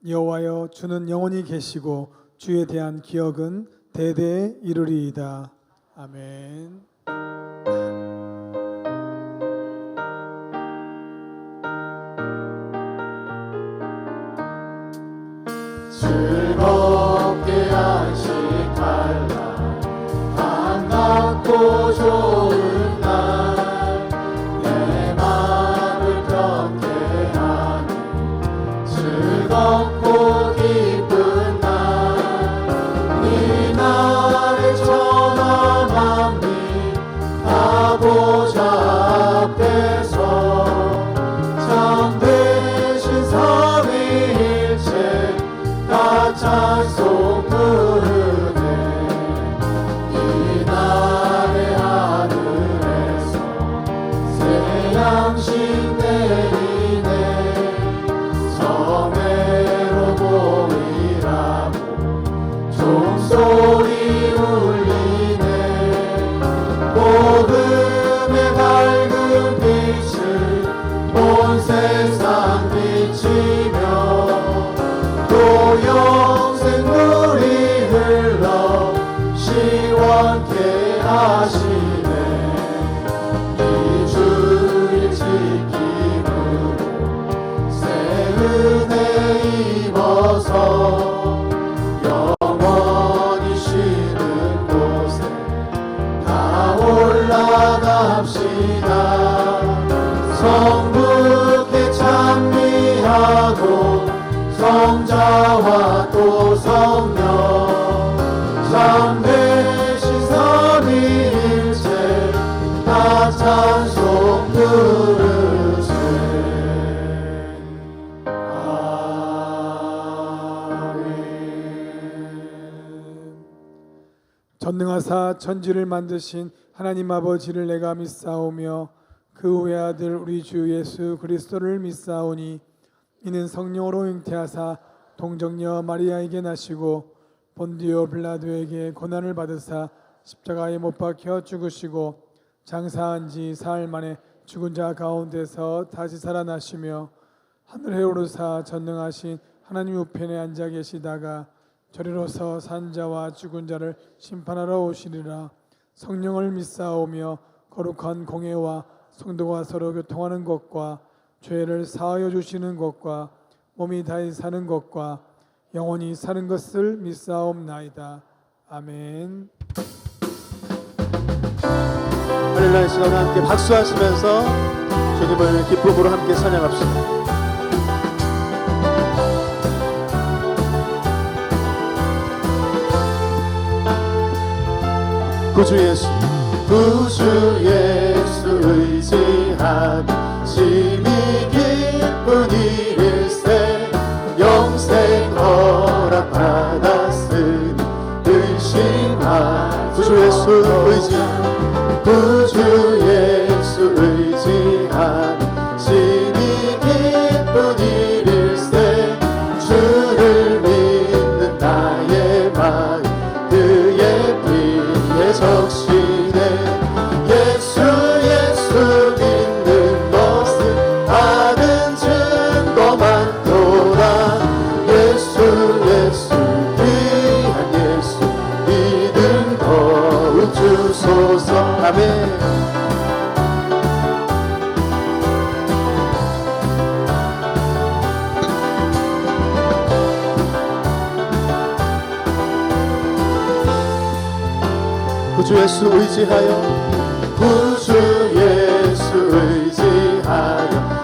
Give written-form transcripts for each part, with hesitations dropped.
여호와여, 주는 영원히 계시고 주에 대한 기억은 대대에 이르리이다. 아멘. 즐겁게 안식할 날, 반갑고 좋은 날, 내 맘을 편케 하는 즐겁고 기쁜 날, 이 날에 천하 만민 다 보좌 앞에서 참 되신 삼위일체 같이 영원히 쉬는 곳에 다 올라갑시다. 성부께 찬미하고 성자와 또 성령 참되신 삼위일체 다 찬송 부르세. 전능하사 천지를 만드신 하나님 아버지를 내가 믿사오며 그 외아들 우리 주 예수 그리스도를 믿사오니 이는 성령으로 잉태하사 동정녀 마리아에게 나시고 본디오 빌라도에게 고난을 받으사 십자가에 못 박혀 죽으시고 장사한 지 사흘 만에 죽은 자 가운데서 다시 살아나시며 하늘에 오르사 전능하신 하나님 우편에 앉아 계시다가 저리로서 산 자와 죽은 자를 심판하러 오시리라. 성령을 믿사오며 거룩한 공회와 성도가 서로 교통하는 것과 죄를 사하여 주시는 것과 몸이 다시 사는 것과 영원히 사는 것을 믿사옵나이다. 아멘. 할렐루야. 시간 함께 박수하시면서 주님을 기쁨으로 함께 찬양합시다. 구주 예수 의지한 심히 기쁜 일일세. 영생 허락 받았으니 의심한 구주 예수 의지한 심히 기쁜 일일세. 주를 믿는 나의 마음 그의 피에 적시네. 예수 믿는 것은 받은 증거 많도다. 예수 귀한 예수 믿음 더욱 주소서. 아멘. 구주 예수 의지하여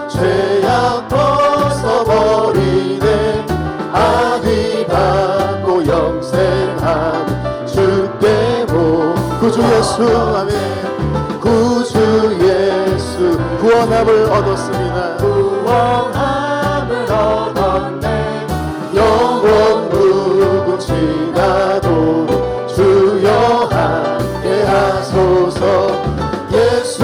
죄악 벗어버리네. 악이 받고 영생하고 주께 구주 예수 아멘. 구주 예수 구원함을 얻었습니다. 구원함을 얻었네. 영원 무궁지나도록 주여 함께 하소서. 예수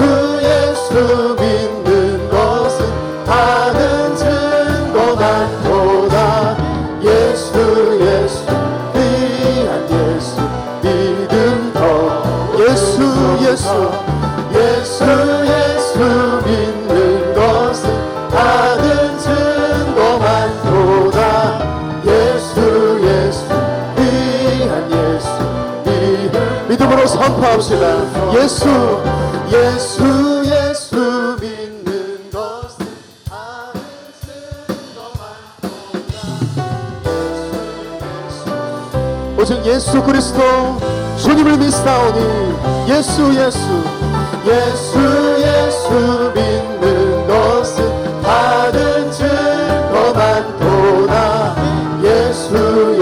믿는 것은 받은 증거 많도다. 예수 귀한 예수 믿음 더. 예수 믿는 것은 받은 증거 많도다. 예수 귀한 예수 믿음으로 선포합시다. 예수 믿는 것은 받은 증거 많도다. 오직 예수 그리스도 주님을 믿사오니 예수 믿는 것은 받은 증거 많도다. 예수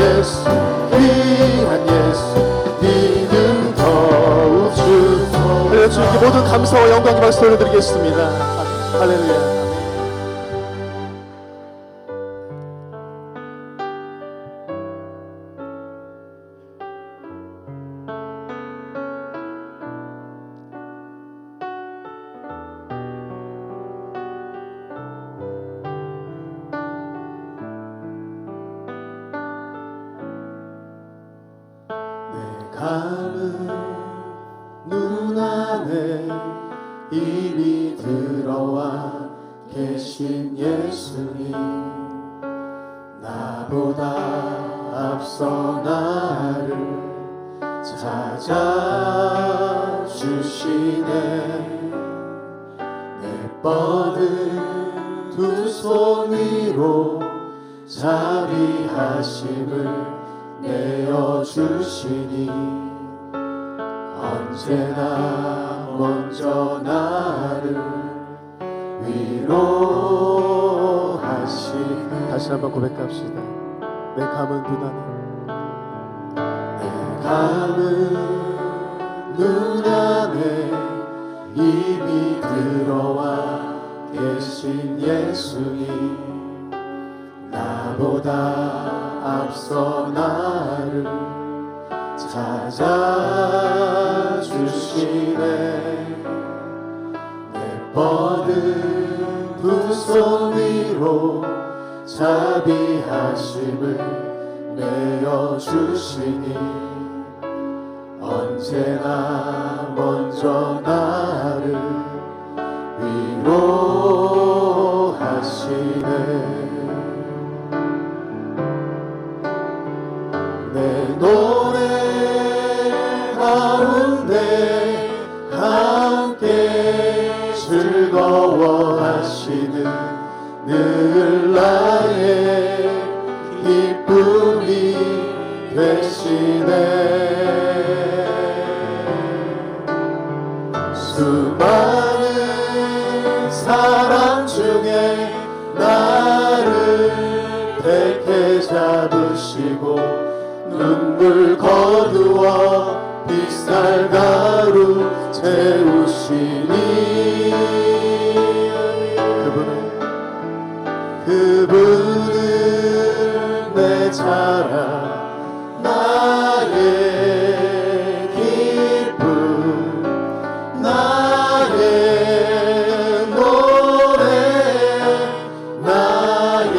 귀한 예수 믿음 더욱 주소. 할렐루야. 주님께 모든 감사와 영광과 박수 올려드리겠습니다. 할렐루야. 감은 눈 안에 이미 들어와 계신 예수님. 나보다 앞서 나를 찾아주시네. 내 뻗은 두 손 위로 자비하심을 내어주시니 언제나 먼저 나를 위로하시니. 다시 한번 고백합시다. 내 감은 눈안에 이미 들어와 계신 예수님, 나보다 앞서 나를 찾아주시네. 내 뻗은 두 손 위로 자비하심을 내어주시니 언제나 먼저 나를 위로하시네. 내 노래 가운데 함께 즐거워하시는 늘 나의 기쁨이 되시네. 수많은 사람 중에 나를 택해 잡으시고 눈물 거두어 빗살가루 채우시니 그분은 내 자랑 나의 기쁨 나의 노래 나의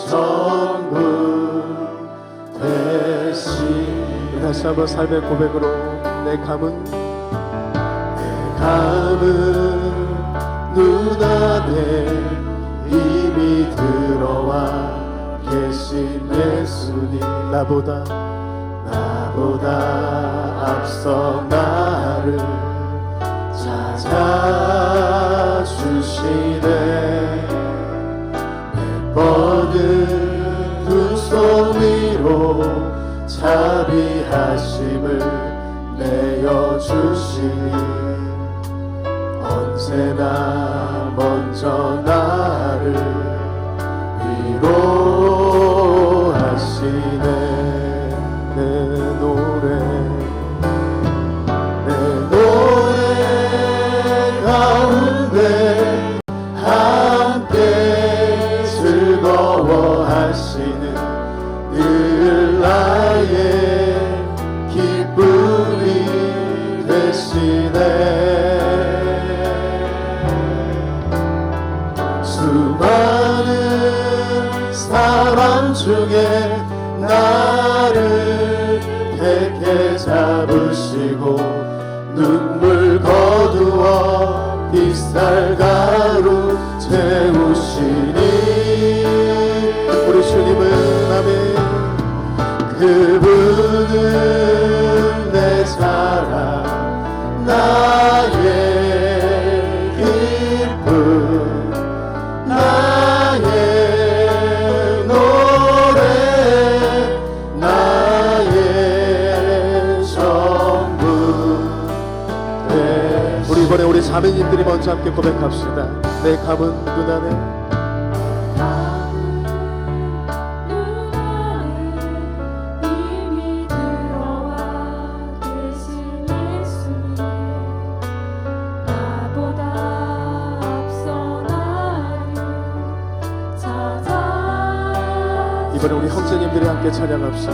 전부 되시. 다시 한번 삶의 고백으로 내 감은 눈안에 이미 들어와 계신 예수님, 나보다 앞서 나를 찾아주시네. 내 뻗은 두 손 위로 자비하심을 내어주시니 언제나 먼저 나를 위로하시네. 내 노래 가운데 함께 즐거워하시는 늘 나의 기쁨이 되시네. 수많은 사람 중에 나를 택해 잡으시고 눈물 거두어 빗살가루 채우시니 우리 주님은 아멘. 그분은 내 자랑 나의 기쁨 나의 노래 나의 전부. 우리 이번에 우리 자매님들이 먼저 함께 고백합시다. 내 감은 눈안에 이번에 우리 형제님들이 함께 찬양합시다.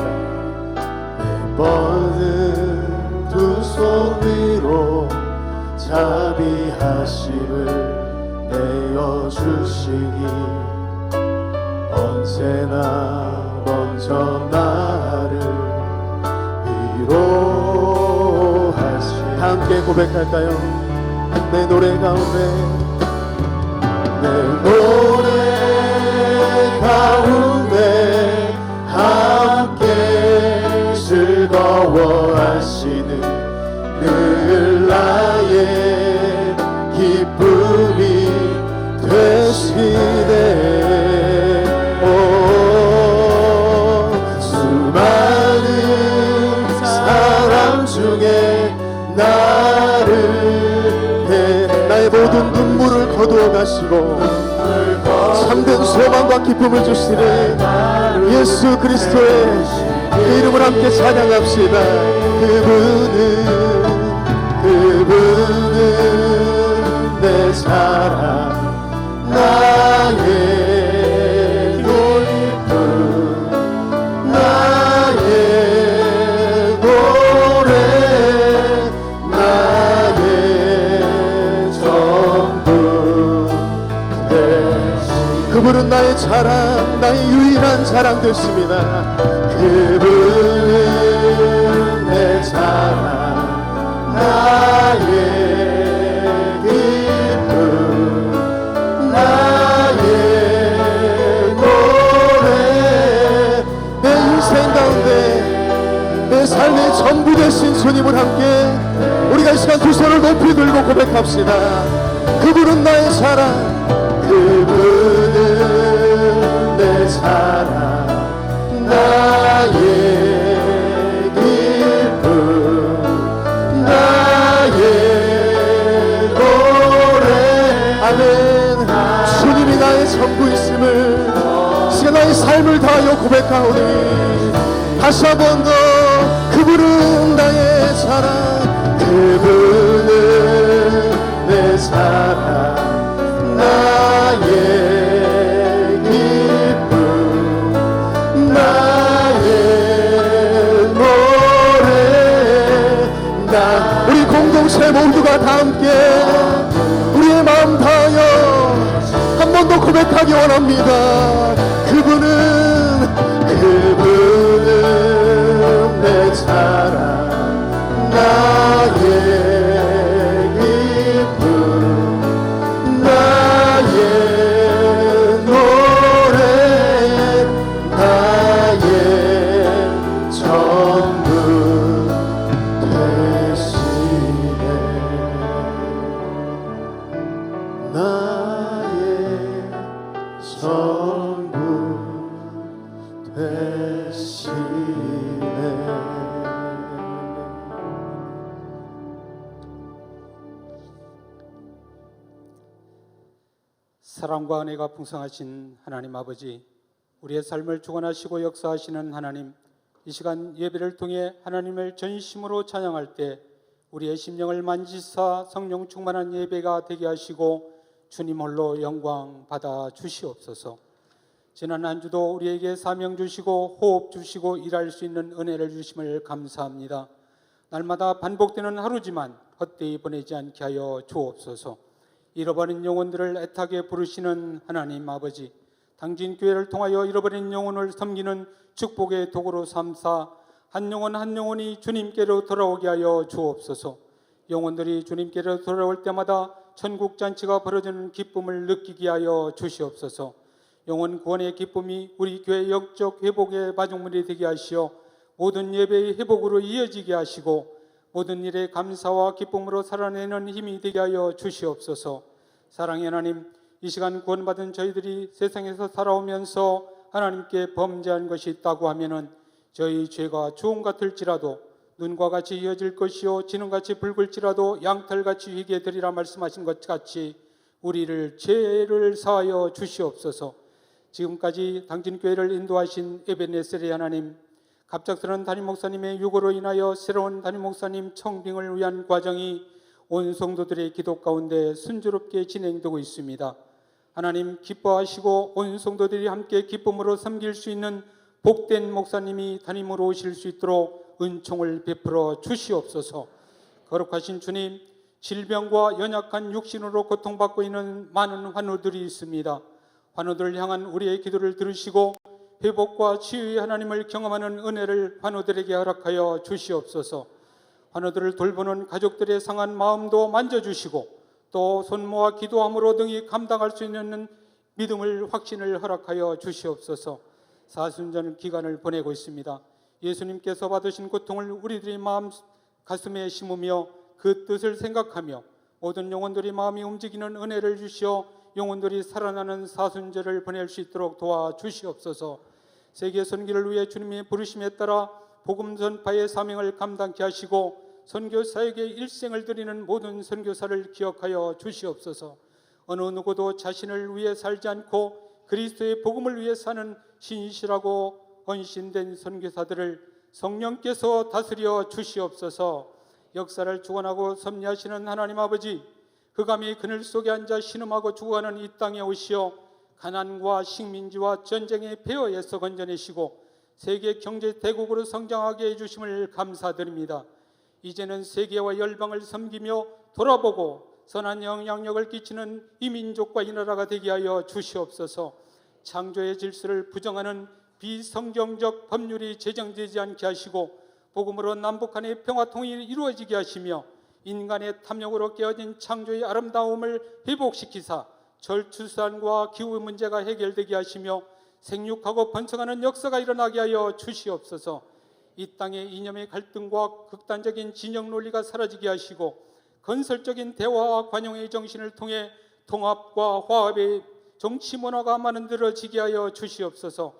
내 뻗은 두 손 위로 자비하심을 내어주시니 언제나 먼저 나를 위로하시니. 다 함께 고백할까요? 내 노래 가운데 내 노래 가운데 함께 즐거워하시는 늘 나의 기쁨이 되시네. 오 소망과 기쁨을 주시는 예수 그리스도의 그 이름을 함께 찬양합시다. 그분은 내 사랑 나의 기쁨 나의 노래 나의 전부 그분은 나의 자랑 나의 유일한 자랑 되십니다. 그분은 내 자랑 나의 기쁨 나의 노래 내 인생 가운데 내 삶의 전부 되신 주님을 함께 우리가 이 시간 두 손을 높이 들고 고백합시다. 그분은 나의 사랑 그분은 내 사랑 나의 기쁨 나의 노래 아멘. 주님이 나의 전부있음을 시간 나의 삶을 다하여 고백하오니 다시 한 번 더 그분은 나의 사랑 그분은 내 사랑 나의 기쁨 나의 노래 우리 공동체 모두가 다 함께 우리의 마음 다하여 한 번 더 고백하기 원합니다. 그분은 내 사랑 나의 기쁨 나의 노래 나의 전부 되시네 나의 전부 되시네. 사랑과 은혜가 풍성하신 하나님 아버지, 우리의 삶을 주관하시고 역사하시는 하나님, 이 시간 예배를 통해 하나님을 전심으로 찬양할 때 우리의 심령을 만지사 성령 충만한 예배가 되게 하시고 주님 홀로 영광 받아 주시옵소서. 지난 한 주도 우리에게 사명 주시고 호흡 주시고 일할 수 있는 은혜를 주심을 감사합니다. 날마다 반복되는 하루지만 헛되이 보내지 않게 하여 주옵소서. 잃어버린 영혼들을 애타게 부르시는 하나님 아버지, 당진 교회를 통하여 잃어버린 영혼을 섬기는 축복의 도구로 삼사 한 영혼 한 영혼이 주님께로 돌아오게 하여 주옵소서. 영혼들이 주님께로 돌아올 때마다 천국 잔치가 벌어지는 기쁨을 느끼게 하여 주시옵소서. 영혼 구원의 기쁨이 우리 교회 영적 회복의 마중물이 되게 하시어 모든 예배의 회복으로 이어지게 하시고 모든 일에 감사와 기쁨으로 살아내는 힘이 되게 하여 주시옵소서. 사랑의 하나님, 이 시간 구원받은 저희들이 세상에서 살아오면서 하나님께 범죄한 것이 있다고 하면은 저희 죄가 주홍 같을지라도 눈과 같이 이어질 것이요 지능같이 붉을지라도 양털같이 희게 되리라 말씀하신 것 같이 우리를 죄를 사하여 주시옵소서. 지금까지 당진교회를 인도하신 에베네셀의 하나님, 갑작스런 담임 목사님의 유고로 인하여 새로운 담임 목사님 청빙을 위한 과정이 온 성도들의 기도 가운데 순조롭게 진행되고 있습니다. 하나님 기뻐하시고 온 성도들이 함께 기쁨으로 섬길 수 있는 복된 목사님이 담임으로 오실 수 있도록 은총을 베풀어 주시옵소서. 거룩하신 주님, 질병과 연약한 육신으로 고통받고 있는 많은 환우들이 있습니다. 환우들을 향한 우리의 기도를 들으시고 회복과 치유의 하나님을 경험하는 은혜를 환우들에게 허락하여 주시옵소서. 환우들을 돌보는 가족들의 상한 마음도 만져주시고 또 손모아 기도함으로 등이 감당할 수 있는 믿음을 확신을 허락하여 주시옵소서. 사순전 기간을 보내고 있습니다. 예수님께서 받으신 고통을 우리들의 마음 가슴에 심으며 그 뜻을 생각하며 모든 영혼들이 마음이 움직이는 은혜를 주시어 영혼들이 살아나는 사순절을 보낼 수 있도록 도와주시옵소서. 세계 선교를 위해 주님의 부르심에 따라 복음 전파의 사명을 감당케 하시고 선교사에게 일생을 드리는 모든 선교사를 기억하여 주시옵소서. 어느 누구도 자신을 위해 살지 않고 그리스도의 복음을 위해 사는 신실하고 헌신된 선교사들을 성령께서 다스려 주시옵소서. 역사를 주관하고 섭리하시는 하나님 아버지, 흑암의 그늘 속에 앉아 신음하고 죽어가는 이 땅에 오시어 가난과 식민지와 전쟁의 폐허에서 건져내시고 세계 경제 대국으로 성장하게 해주심을 감사드립니다. 이제는 세계와 열방을 섬기며 돌아보고 선한 영향력을 끼치는 이 민족과 이 나라가 되게 하여 주시옵소서. 창조의 질서를 부정하는 비성경적 법률이 제정되지 않게 하시고 복음으로 남북 간의 평화 통일이 이루어지게 하시며 인간의 탐욕으로 깨어진 창조의 아름다움을 회복시키사 절추산과 기후 문제가 해결되게 하시며 생육하고 번성하는 역사가 일어나게 하여 주시옵소서. 이 땅의 이념의 갈등과 극단적인 진영 논리가 사라지게 하시고 건설적인 대화와 관용의 정신을 통해 통합과 화합의 정치 문화가 만들어지게 하여 주시옵소서.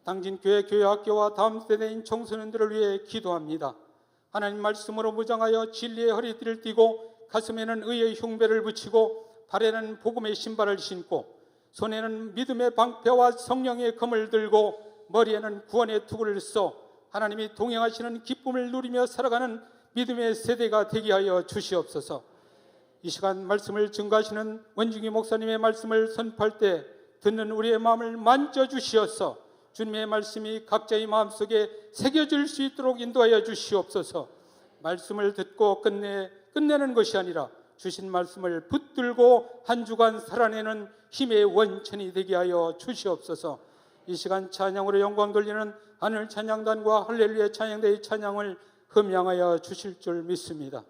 당진 교회 교회학교와 다음 세대인 청소년들을 위해 기도합니다. 하나님 말씀으로 무장하여 진리의 허리띠를 띠고 가슴에는 의의 흉배를 붙이고 발에는 복음의 신발을 신고 손에는 믿음의 방패와 성령의 검을 들고 머리에는 구원의 투구를 써 하나님이 동행하시는 기쁨을 누리며 살아가는 믿음의 세대가 되게 하여 주시옵소서. 이 시간 말씀을 증거하시는 원중기 목사님의 말씀을 선포할 때 듣는 우리의 마음을 만져주시어서 주님의 말씀이 각자의 마음속에 새겨질 수 있도록 인도하여 주시옵소서. 말씀을 듣고 끝내는 것이 아니라 주신 말씀을 붙들고 한 주간 살아내는 힘의 원천이 되게 하여 주시옵소서. 이 시간 찬양으로 영광 돌리는 하늘 찬양단과 할렐루야 찬양대의 찬양을 흠양하여 주실 줄 믿습니다.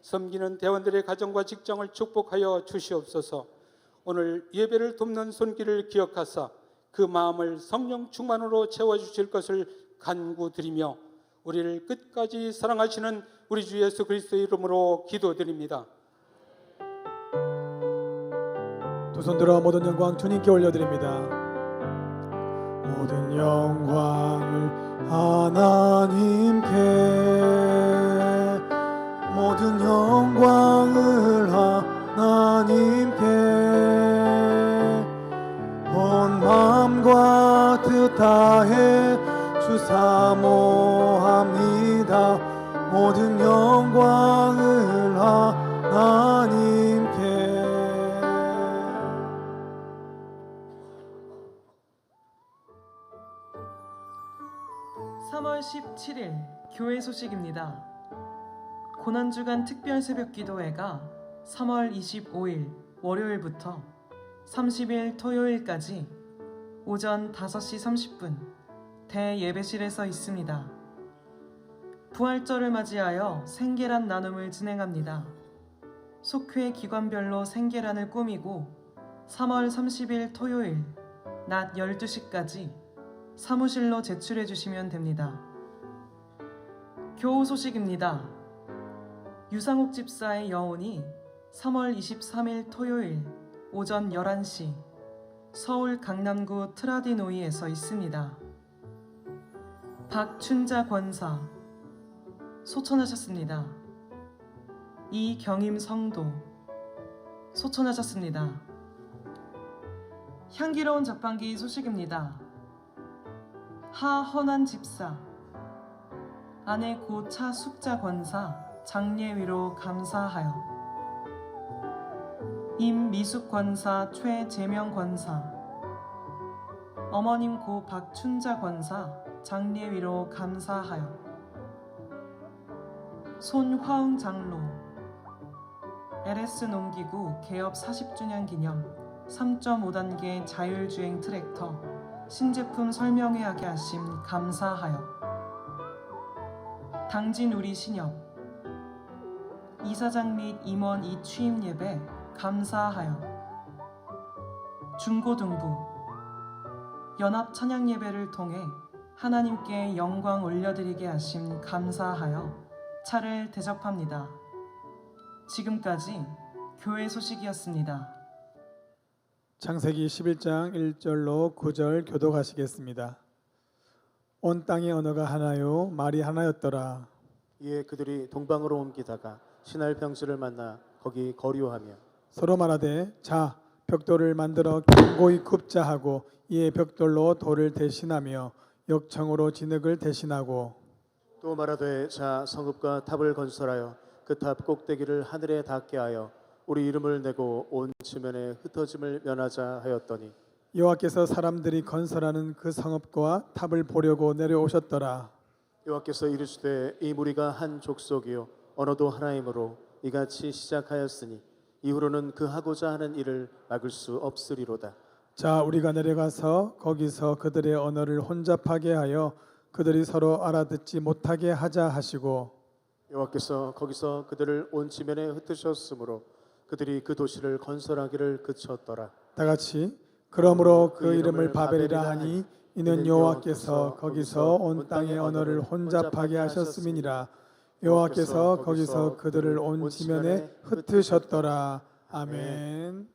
섬기는 대원들의 가정과 직장을 축복하여 주시옵소서. 오늘 예배를 돕는 손길을 기억하사 그 마음을 성령 충만으로 채워주실 것을 간구드리며 우리를 끝까지 사랑하시는 우리 주 예수 그리스도의 이름으로 기도드립니다. 두 손 들어 모든 영광 주님께 올려드립니다. 모든 영광을 하나님께, 모든 영광을 하나님께, 온 마음과 뜻 다해 주 사모합니다. 모든 영광을 하나님께. 3월 17일 교회 소식입니다. 고난주간 특별 새벽 기도회가 3월 25일 월요일부터 30일 토요일까지 오전 5시 30분 대예배실에서 있습니다. 부활절을 맞이하여 생계란 나눔을 진행합니다. 속회 기관별로 생계란을 꾸미고 3월 30일 토요일 낮 12시까지 사무실로 제출해 주시면 됩니다. 교우 소식입니다. 유상욱 집사의 여운이 3월 23일 토요일 오전 11시 서울 강남구 트라디노이에서 있습니다. 박춘자 권사 소천하셨습니다. 이경임 성도 소천하셨습니다. 향기로운 자판기 소식입니다. 하헌한 집사, 아내 고차 숙자 권사 장례위로 감사하여, 임미숙 권사 최재명 권사, 어머님 고 박춘자 권사 장례위로 감사하여, 손화응 장로, LS 농기구 개업 40주년 기념 3.5단계 자율주행 트랙터 신제품 설명회하게 하심 감사하여, 당진 우리 신협 이사장 및 임원 이취임 예배 감사하여, 중고등부 연합 찬양 예배를 통해 하나님께 영광 올려드리게 하심 감사하여 차를 대접합니다. 지금까지 교회 소식이었습니다. 창세기 11장 1절로 9절 교독하시겠습니다. 온 땅의 언어가 하나요 말이 하나였더라. 이에 그들이 동방으로 옮기다가 신할 병수를 만나 거기 거류하며 서로 말하되 자 벽돌을 만들어 견고히 굽자 하고 이에 벽돌로 돌을 대신하며 역청으로 진흙을 대신하고 또 말하되 자 성읍과 탑을 건설하여 그 탑 꼭대기를 하늘에 닿게 하여 우리 이름을 내고 온 지면에 흩어짐을 면하자 하였더니 여호와께서 사람들이 건설하는 그 성읍과 탑을 보려고 내려오셨더라. 여호와께서 이르시되 이 무리가 한 족속이요 언어도 하나이므로 이같이 시작하였으니 이후로는 그 하고자 하는 일을 막을 수 없으리로다. 자 우리가 내려가서 거기서 그들의 언어를 혼잡하게 하여 그들이 서로 알아듣지 못하게 하자 하시고 여호와께서 거기서 그들을 온 지면에 흩으셨으므로 그들이 그 도시를 건설하기를 그쳤더라. 다 같이 그러므로 그 이름을 바벨이라 하니 이는 여호와께서 거기서 온 땅의 언어를 혼잡하게 하셨음이니라. 여호와께서 거기서 그들을 온 지면에 흩으셨더라. 아멘.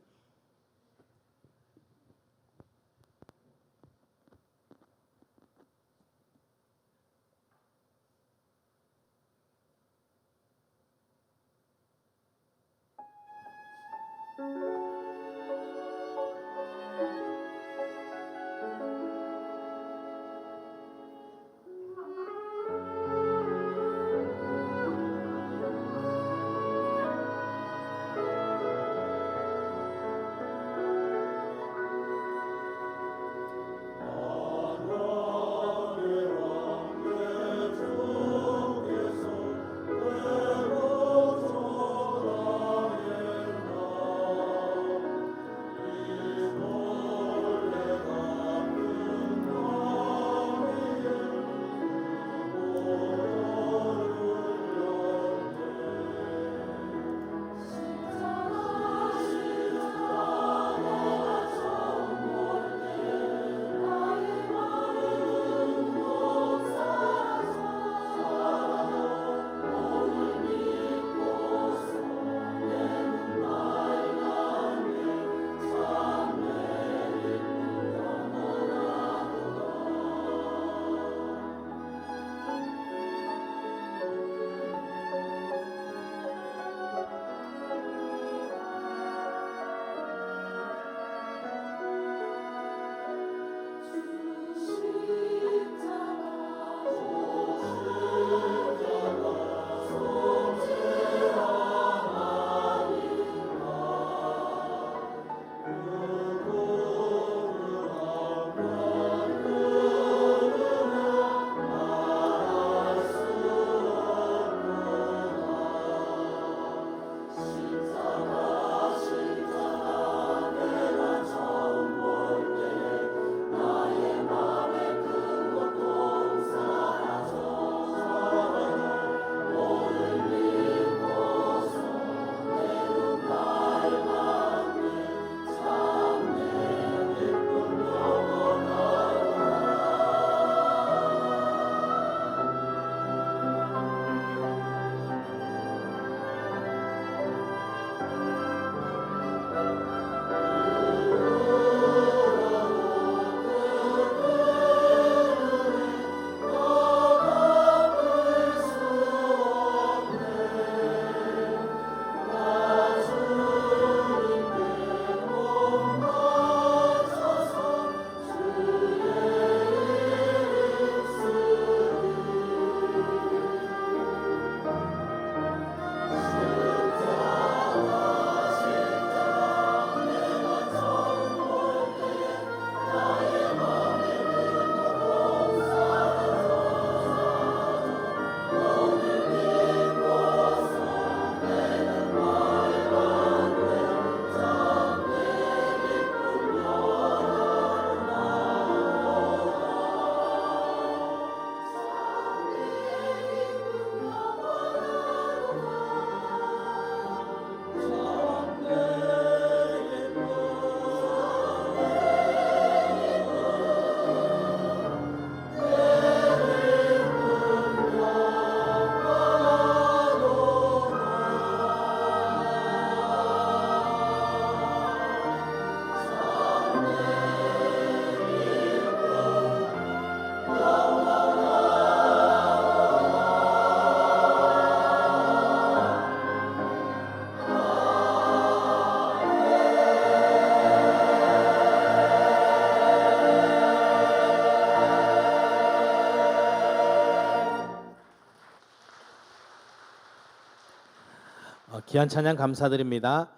귀한 찬양 감사드립니다.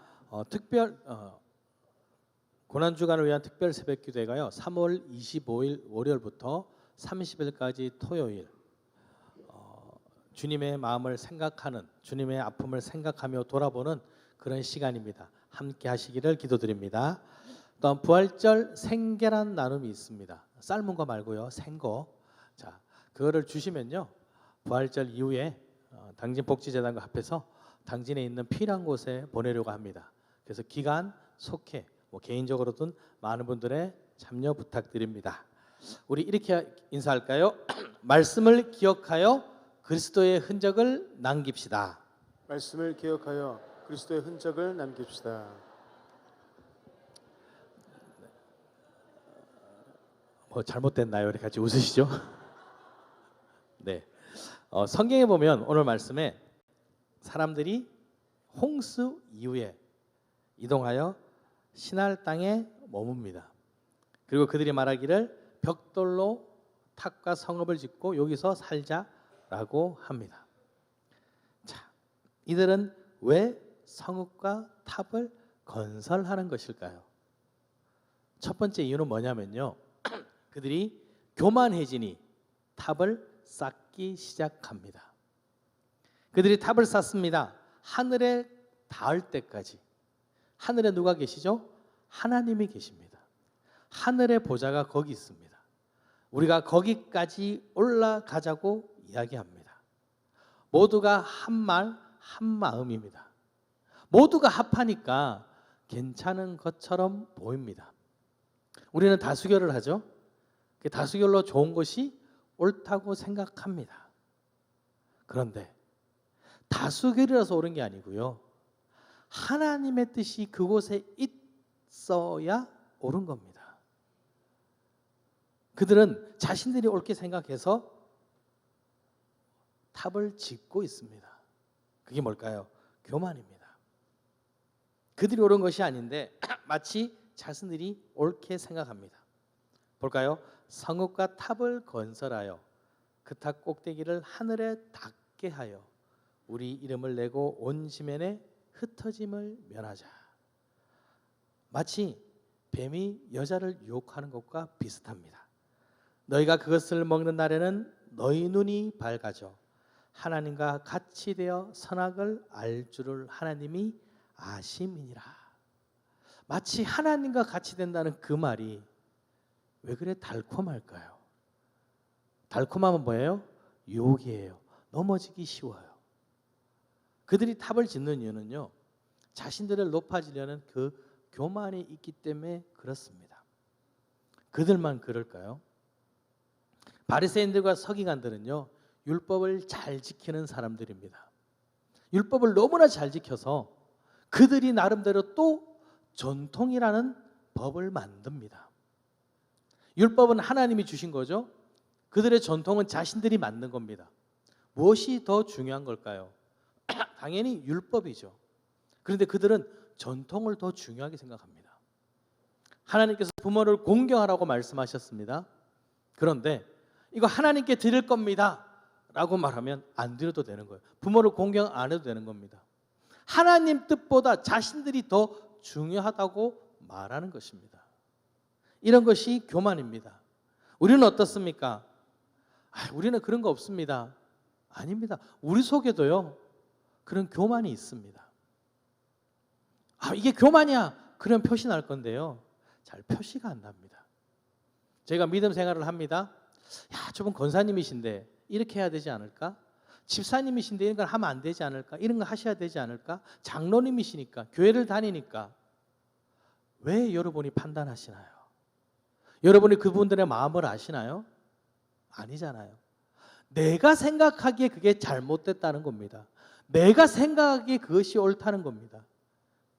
고난 주간을 위한 특별 새벽 기도회가요. 3월 25일 월요일부터 30일까지 토요일 주님의 마음을 생각하는, 주님의 아픔을 생각하며 돌아보는 그런 시간입니다. 함께 하시기를 기도드립니다. 또한 부활절 생계란 나눔이 있습니다. 삶은 거 말고요, 생거. 자, 그거를 주시면요, 부활절 이후에 당진복지재단과 합해서 당진에 있는 필요한 곳에 보내려고 합니다. 그래서 기간, 속해, 개인적으로든 많은 분들의 참여 부탁드립니다. 우리 이렇게 인사할까요? 말씀을 기억하여 그리스도의 흔적을 남깁시다. 말씀을 기억하여 그리스도의 흔적을 남깁시다. 잘못됐나요? 이렇게 같이 웃으시죠? 네. 성경에 보면 오늘 말씀에 사람들이 홍수 이후에 이동하여 시날 땅에 머뭅니다. 그리고 그들이 말하기를 벽돌로 탑과 성읍을 짓고 여기서 살자라고 합니다. 자, 이들은 왜 성읍과 탑을 건설하는 것일까요? 첫 번째 이유는 뭐냐면요, 그들이 교만해지니 탑을 쌓기 시작합니다. 그들이 탑을 쌓습니다. 하늘에 닿을 때까지. 하늘에 누가 계시죠? 하나님이 계십니다. 하늘의 보좌가 거기 있습니다. 우리가 거기까지 올라가자고 이야기합니다. 모두가 한 말, 한 마음입니다. 모두가 합하니까 괜찮은 것처럼 보입니다. 우리는 다수결을 하죠. 그 다수결로 좋은 것이 옳다고 생각합니다. 그런데 다수결이라서 옳은 게 아니고요, 하나님의 뜻이 그곳에 있어야 옳은 겁니다. 그들은 자신들이 옳게 생각해서 탑을 짓고 있습니다. 그게 뭘까요? 교만입니다. 그들이 옳은 것이 아닌데 마치 자신들이 옳게 생각합니다. 볼까요? 성읍과 탑을 건설하여 그 탑 꼭대기를 하늘에 닿게 하여 우리 이름을 내고 온 지면에 흩어짐을 면하자. 마치 뱀이 여자를 유혹하는 것과 비슷합니다. 너희가 그것을 먹는 날에는 너희 눈이 밝아져 하나님과 같이 되어 선악을 알 줄을 하나님이 아심이니라. 마치 하나님과 같이 된다는 그 말이 왜 그래 달콤할까요? 달콤함은 뭐예요? 유혹이에요. 넘어지기 쉬워요. 그들이 탑을 짓는 이유는요, 자신들을 높아지려는 그 교만이 있기 때문에 그렇습니다. 그들만 그럴까요? 바리새인들과 서기관들은요, 율법을 잘 지키는 사람들입니다. 율법을 너무나 잘 지켜서 그들이 나름대로 또 전통이라는 법을 만듭니다. 율법은 하나님이 주신 거죠. 그들의 전통은 자신들이 만든 겁니다. 무엇이 더 중요한 걸까요? 당연히 율법이죠. 그런데 그들은 전통을 더 중요하게 생각합니다. 하나님께서 부모를 공경하라고 말씀하셨습니다. 그런데 이거 하나님께 드릴 겁니다 라고 말하면 안 드려도 되는 거예요. 부모를 공경 안 해도 되는 겁니다. 하나님 뜻보다 자신들이 더 중요하다고 말하는 것입니다. 이런 것이 교만입니다. 우리는 어떻습니까? 우리는 그런 거 없습니다. 아닙니다. 우리 속에도요, 그런 교만이 있습니다. 이게 교만이야. 그런 표시 날 건데요, 잘 표시가 안 납니다. 제가 믿음 생활을 합니다. 저분 권사님이신데 이렇게 해야 되지 않을까? 집사님이신데 이런 걸 하면 안 되지 않을까? 이런 거 하셔야 되지 않을까? 장로님이시니까, 교회를 다니니까. 왜 여러분이 판단하시나요? 여러분이 그분들의 마음을 아시나요? 아니잖아요. 내가 생각하기에 그게 잘못됐다는 겁니다. 내가 생각하기에 그것이 옳다는 겁니다.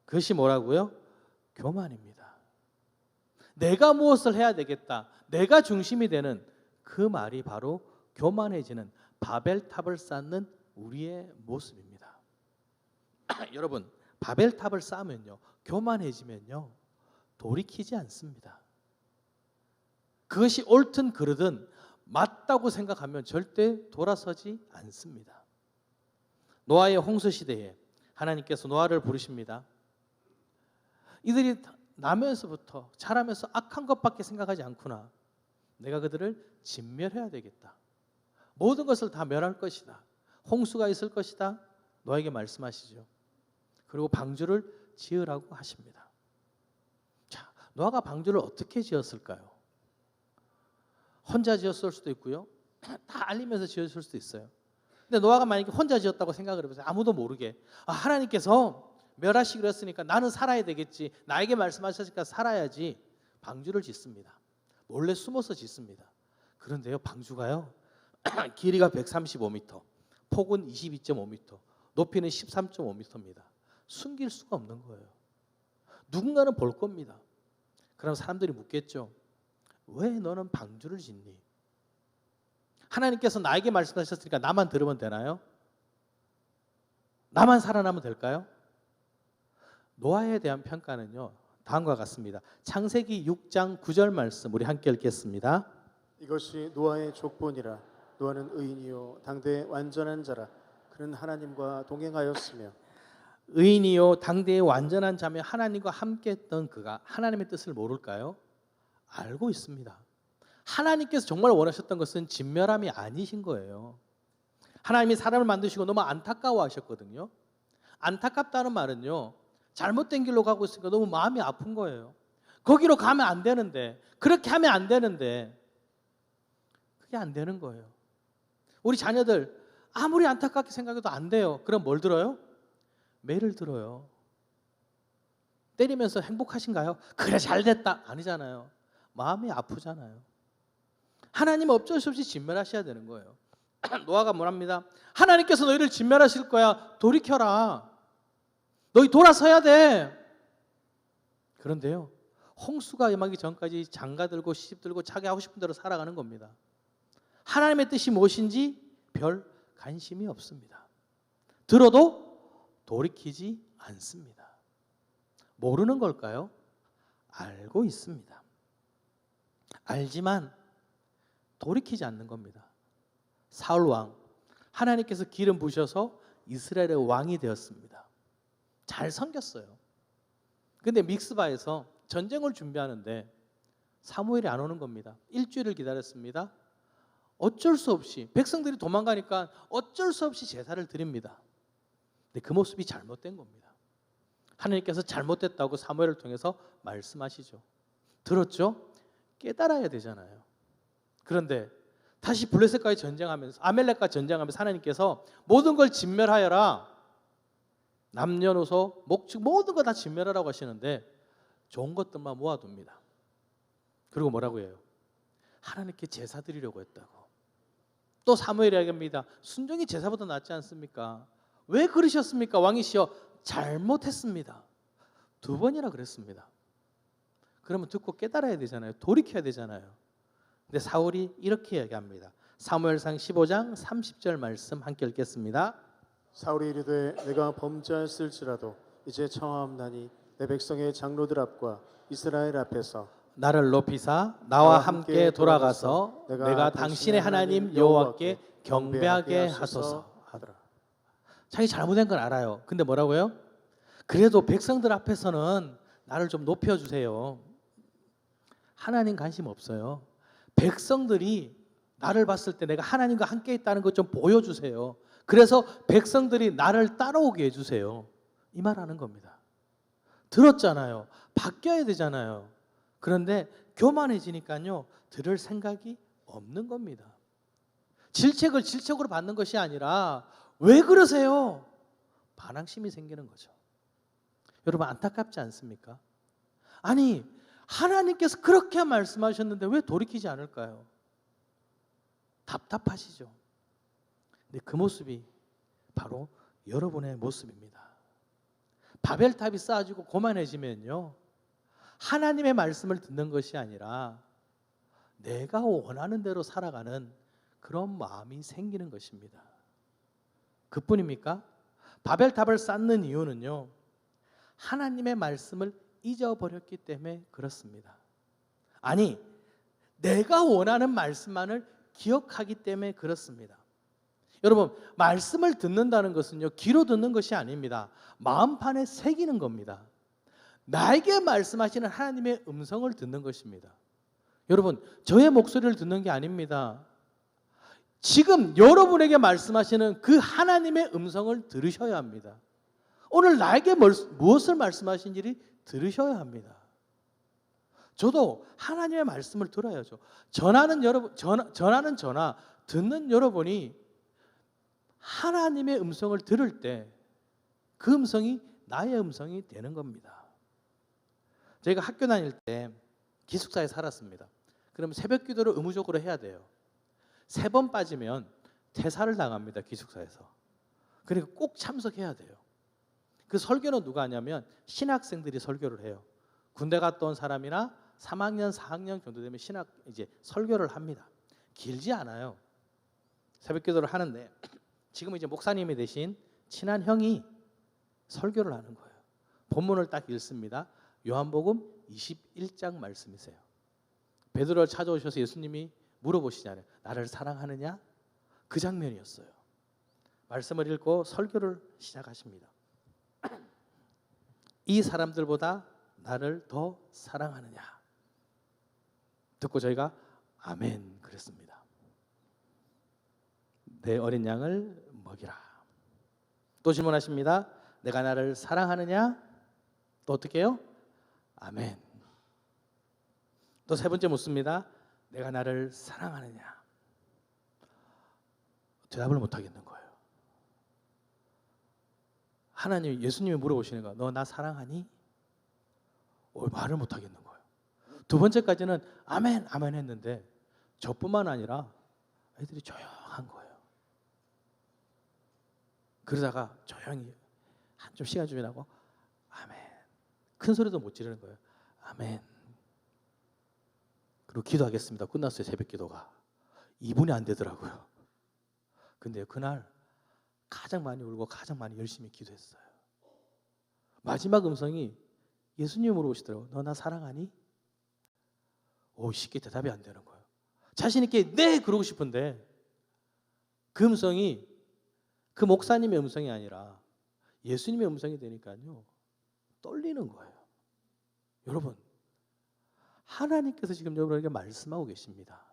그것이 뭐라고요? 교만입니다. 내가 무엇을 해야 되겠다, 내가 중심이 되는 그 말이 바로 교만해지는 바벨탑을 쌓는 우리의 모습입니다. 여러분, 바벨탑을 쌓으면요, 교만해지면요, 돌이키지 않습니다. 그것이 옳든 그르든 맞다고 생각하면 절대 돌아서지 않습니다. 노아의 홍수 시대에 하나님께서 노아를 부르십니다. 이들이 나면서부터 자라면서 악한 것밖에 생각하지 않구나. 내가 그들을 진멸해야 되겠다. 모든 것을 다 멸할 것이다. 홍수가 있을 것이다. 노아에게 말씀하시죠. 그리고 방주를 지으라고 하십니다. 자, 노아가 방주를 어떻게 지었을까요? 혼자 지었을 수도 있고요. 다 알리면서 지었을 수도 있어요. 근데 노아가 만약에 혼자 지었다고 생각을 해보세요. 아무도 모르게. 하나님께서 멸하시기로 했으니까 나는 살아야 되겠지. 나에게 말씀하셨으니까 살아야지. 방주를 짓습니다. 몰래 숨어서 짓습니다. 그런데요, 방주가요, 길이가 135m, 폭은 22.5m, 높이는 13.5m입니다. 숨길 수가 없는 거예요. 누군가는 볼 겁니다. 그럼 사람들이 묻겠죠. 왜 너는 방주를 짓니? 하나님께서 나에게 말씀하셨으니까 나만 들으면 되나요? 나만 살아나면 될까요? 노아에 대한 평가는요, 다음과 같습니다. 창세기 6장 9절 말씀 우리 함께 읽겠습니다. 이것이 노아의 족본이라. 노아는 의인이요 당대의 완전한 자라. 그는 하나님과 동행하였으며. 의인이요 당대의 완전한 자며 하나님과 함께했던 그가 하나님의 뜻을 모를까요? 알고 있습니다. 하나님께서 정말 원하셨던 것은 진멸함이 아니신 거예요. 하나님이 사람을 만드시고 너무 안타까워하셨거든요. 안타깝다는 말은요, 잘못된 길로 가고 있으니까 너무 마음이 아픈 거예요. 거기로 가면 안 되는데, 그렇게 하면 안 되는데, 그게 안 되는 거예요. 우리 자녀들 아무리 안타깝게 생각해도 안 돼요. 그럼 뭘 들어요? 매를 들어요. 때리면서 행복하신가요? 그래 잘됐다 아니잖아요. 마음이 아프잖아요. 하나님은 어쩔 수 없이 진멸하셔야 되는 거예요. 노아가 뭐랍니다. 하나님께서 너희를 진멸하실 거야. 돌이켜라. 너희 돌아서야 돼. 그런데요, 홍수가 임하기 전까지 장가 들고 시집 들고 자기 하고 싶은 대로 살아가는 겁니다. 하나님의 뜻이 무엇인지 별 관심이 없습니다. 들어도 돌이키지 않습니다. 모르는 걸까요? 알고 있습니다. 알지만 돌이키지 않는 겁니다. 사울 왕, 하나님께서 기름 부으셔서 이스라엘의 왕이 되었습니다. 잘 섬겼어요. 근데 믹스바에서 전쟁을 준비하는데 사무엘이 안 오는 겁니다. 일주일을 기다렸습니다. 어쩔 수 없이 백성들이 도망가니까 어쩔 수 없이 제사를 드립니다. 근데 그 모습이 잘못된 겁니다. 하나님께서 잘못됐다고 사무엘을 통해서 말씀하시죠. 들었죠? 깨달아야 되잖아요. 그런데 다시 블레셋과의 전쟁하면서 아멜렉과 전쟁하면서 하나님께서 모든 걸 진멸하여라. 남녀노소 목축 모든 거 다 진멸하라고 하시는데 좋은 것들만 모아둡니다. 그리고 뭐라고 해요? 하나님께 제사 드리려고 했다고. 또 사무엘이 이야기합니다. 순종이 제사보다 낫지 않습니까? 왜 그러셨습니까? 왕이시여, 잘못했습니다. 2번이나 그랬습니다. 그러면 듣고 깨달아야 되잖아요. 돌이켜야 되잖아요. 근데 사울이 이렇게 이야기합니다. 사무엘상 15장 30절 말씀 함께 읽겠습니다. 사울이 이르되 내가 범죄했을지라도 이제 청하옵나니 내 백성의 장로들 앞과 이스라엘 앞에서 나를 높이사 나와 함께 돌아가서 내가 당신의 하나님 여호와께 경배하게 하소서 하더라. 자기 잘못된 건 알아요. 근데 뭐라고요? 그래도 백성들 앞에서는 나를 좀 높여주세요. 하나님 관심 없어요. 백성들이 나를 봤을 때 내가 하나님과 함께 있다는 것 좀 보여주세요. 그래서 백성들이 나를 따라오게 해주세요. 이 말하는 겁니다. 들었잖아요. 바뀌어야 되잖아요. 그런데 교만해지니까요, 들을 생각이 없는 겁니다. 질책을 질책으로 받는 것이 아니라 왜 그러세요? 반항심이 생기는 거죠. 여러분 안타깝지 않습니까? 아니 하나님께서 그렇게 말씀하셨는데 왜 돌이키지 않을까요? 답답하시죠. 근데 그 모습이 바로 여러분의 모습입니다. 바벨탑이 쌓아지고 고만해지면요, 하나님의 말씀을 듣는 것이 아니라 내가 원하는 대로 살아가는 그런 마음이 생기는 것입니다. 그뿐입니까? 바벨탑을 쌓는 이유는요, 하나님의 말씀을 잊어버렸기 때문에 그렇습니다. 아니, 내가 원하는 말씀만을 기억하기 때문에 그렇습니다. 여러분, 말씀을 듣는다는 것은요, 귀로 듣는 것이 아닙니다. 마음판에 새기는 겁니다. 나에게 말씀하시는 하나님의 음성을 듣는 것입니다. 여러분, 저의 목소리를 듣는 게 아닙니다. 지금 여러분에게 말씀하시는 그 하나님의 음성을 들으셔야 합니다. 오늘 나에게 무엇을 말씀하신지 들으셔야 합니다. 저도 하나님의 말씀을 들어야죠. 전하는 여러분, 전하, 듣는 여러분이 하나님의 음성을 들을 때 그 음성이 나의 음성이 되는 겁니다. 저희가 학교 다닐 때 기숙사에 살았습니다. 그러면 새벽 기도를 의무적으로 해야 돼요. 3번 빠지면 퇴사를 당합니다. 기숙사에서. 그러니까 꼭 참석해야 돼요. 그 설교는 누가 하냐면 신학생들이 설교를 해요. 군대 갔다 온 사람이나 3학년, 4학년 정도 되면 이제 설교를 합니다. 길지 않아요. 새벽 기도를 하는데 지금 이제 목사님이 되신 친한 형이 설교를 하는 거예요. 본문을 딱 읽습니다. 요한복음 21장 말씀이세요. 베드로를 찾아오셔서 예수님이 물어보시잖아요. 나를 사랑하느냐? 그 장면이었어요. 말씀을 읽고 설교를 시작하십니다. 이 사람들보다 나를 더 사랑하느냐? 듣고 저희가 아멘 그랬습니다. 내 어린 양을 먹이라. 또 질문하십니다. 내가 나를 사랑하느냐? 또 어떻게 해요? 아멘. 또 3번째 묻습니다. 내가 나를 사랑하느냐? 대답을 못 하겠는 거예요. 하나님, 예수님이 물어보시는 거야. 너 나 사랑하니? 말을 못 하겠는 거예요. 2번째까지는 아멘, 아멘 했는데 저뿐만 아니라 애들이 조용한 거예요. 그러다가 조용히 좀 시간 좀 지나고 아멘. 큰 소리도 못 지르는 거예요. 아멘. 그리고 기도하겠습니다. 끝났어요. 새벽 기도가 2분이 안 되더라고요. 근데 그날 가장 많이 울고 가장 많이 열심히 기도했어요. 마지막 음성이 예수님으로 오시더라고요. 너 나 사랑하니? 쉽게 대답이 안 되는 거예요. 자신 있게 네 그러고 싶은데 그 음성이 그 목사님의 음성이 아니라 예수님의 음성이 되니까요 떨리는 거예요. 여러분, 하나님께서 지금 여러분에게 말씀하고 계십니다.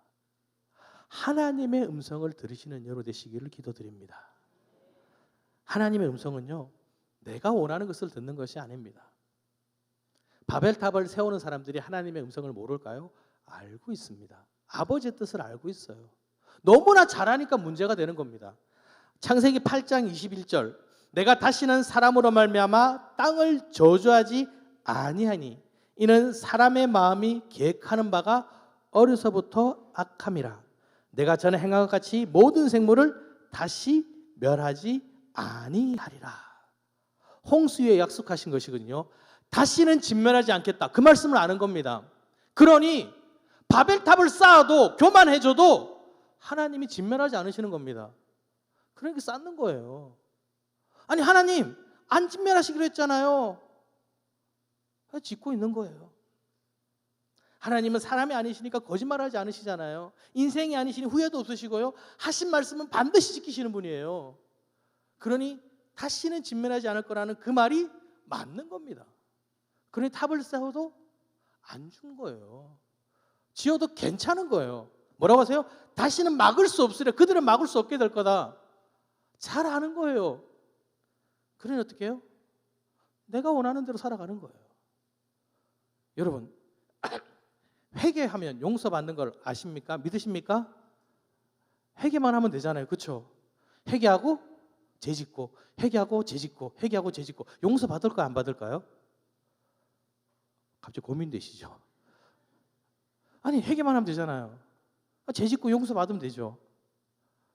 하나님의 음성을 들으시는 여러분 되시기를 기도드립니다. 하나님의 음성은요 내가 원하는 것을 듣는 것이 아닙니다. 바벨탑을 세우는 사람들이 하나님의 음성을 모를까요? 알고 있습니다. 아버지의 뜻을 알고 있어요. 너무나 잘하니까 문제가 되는 겁니다. 창세기 8장 21절 내가 다시는 사람으로 말미암아 땅을 저주하지 아니하니 이는 사람의 마음이 계획하는 바가 어려서부터 악함이라. 내가 전에 행한 것 같이 모든 생물을 다시 멸하지 아니하리라. 홍수에 약속하신 것이거든요. 다시는 진멸하지 않겠다. 그 말씀을 아는 겁니다. 그러니 바벨탑을 쌓아도 교만해져도 하나님이 진멸하지 않으시는 겁니다. 그러니까 쌓는 거예요. 아니 하나님 안 진멸하시기로 했잖아요. 짓고 있는 거예요. 하나님은 사람이 아니시니까 거짓말하지 않으시잖아요. 인생이 아니시니 후회도 없으시고요. 하신 말씀은 반드시 지키시는 분이에요. 그러니 다시는 진멸하지 않을 거라는 그 말이 맞는 겁니다. 그러니 탑을 쌓아도 안 준 거예요. 지어도 괜찮은 거예요. 뭐라고 하세요? 다시는 막을 수 없으려. 그들은 막을 수 없게 될 거다. 잘 아는 거예요. 그러니 어떻게 해요? 내가 원하는 대로 살아가는 거예요. 여러분, 회개하면 용서받는 걸 아십니까? 믿으십니까? 회개만 하면 되잖아요. 그렇죠? 회개하고 죄짓고 회개하고 죄짓고 회개하고 죄짓고 용서받을까요? 안 받을까요? 갑자기 고민되시죠? 아니 회개만 하면 되잖아요. 죄짓고 용서받으면 되죠.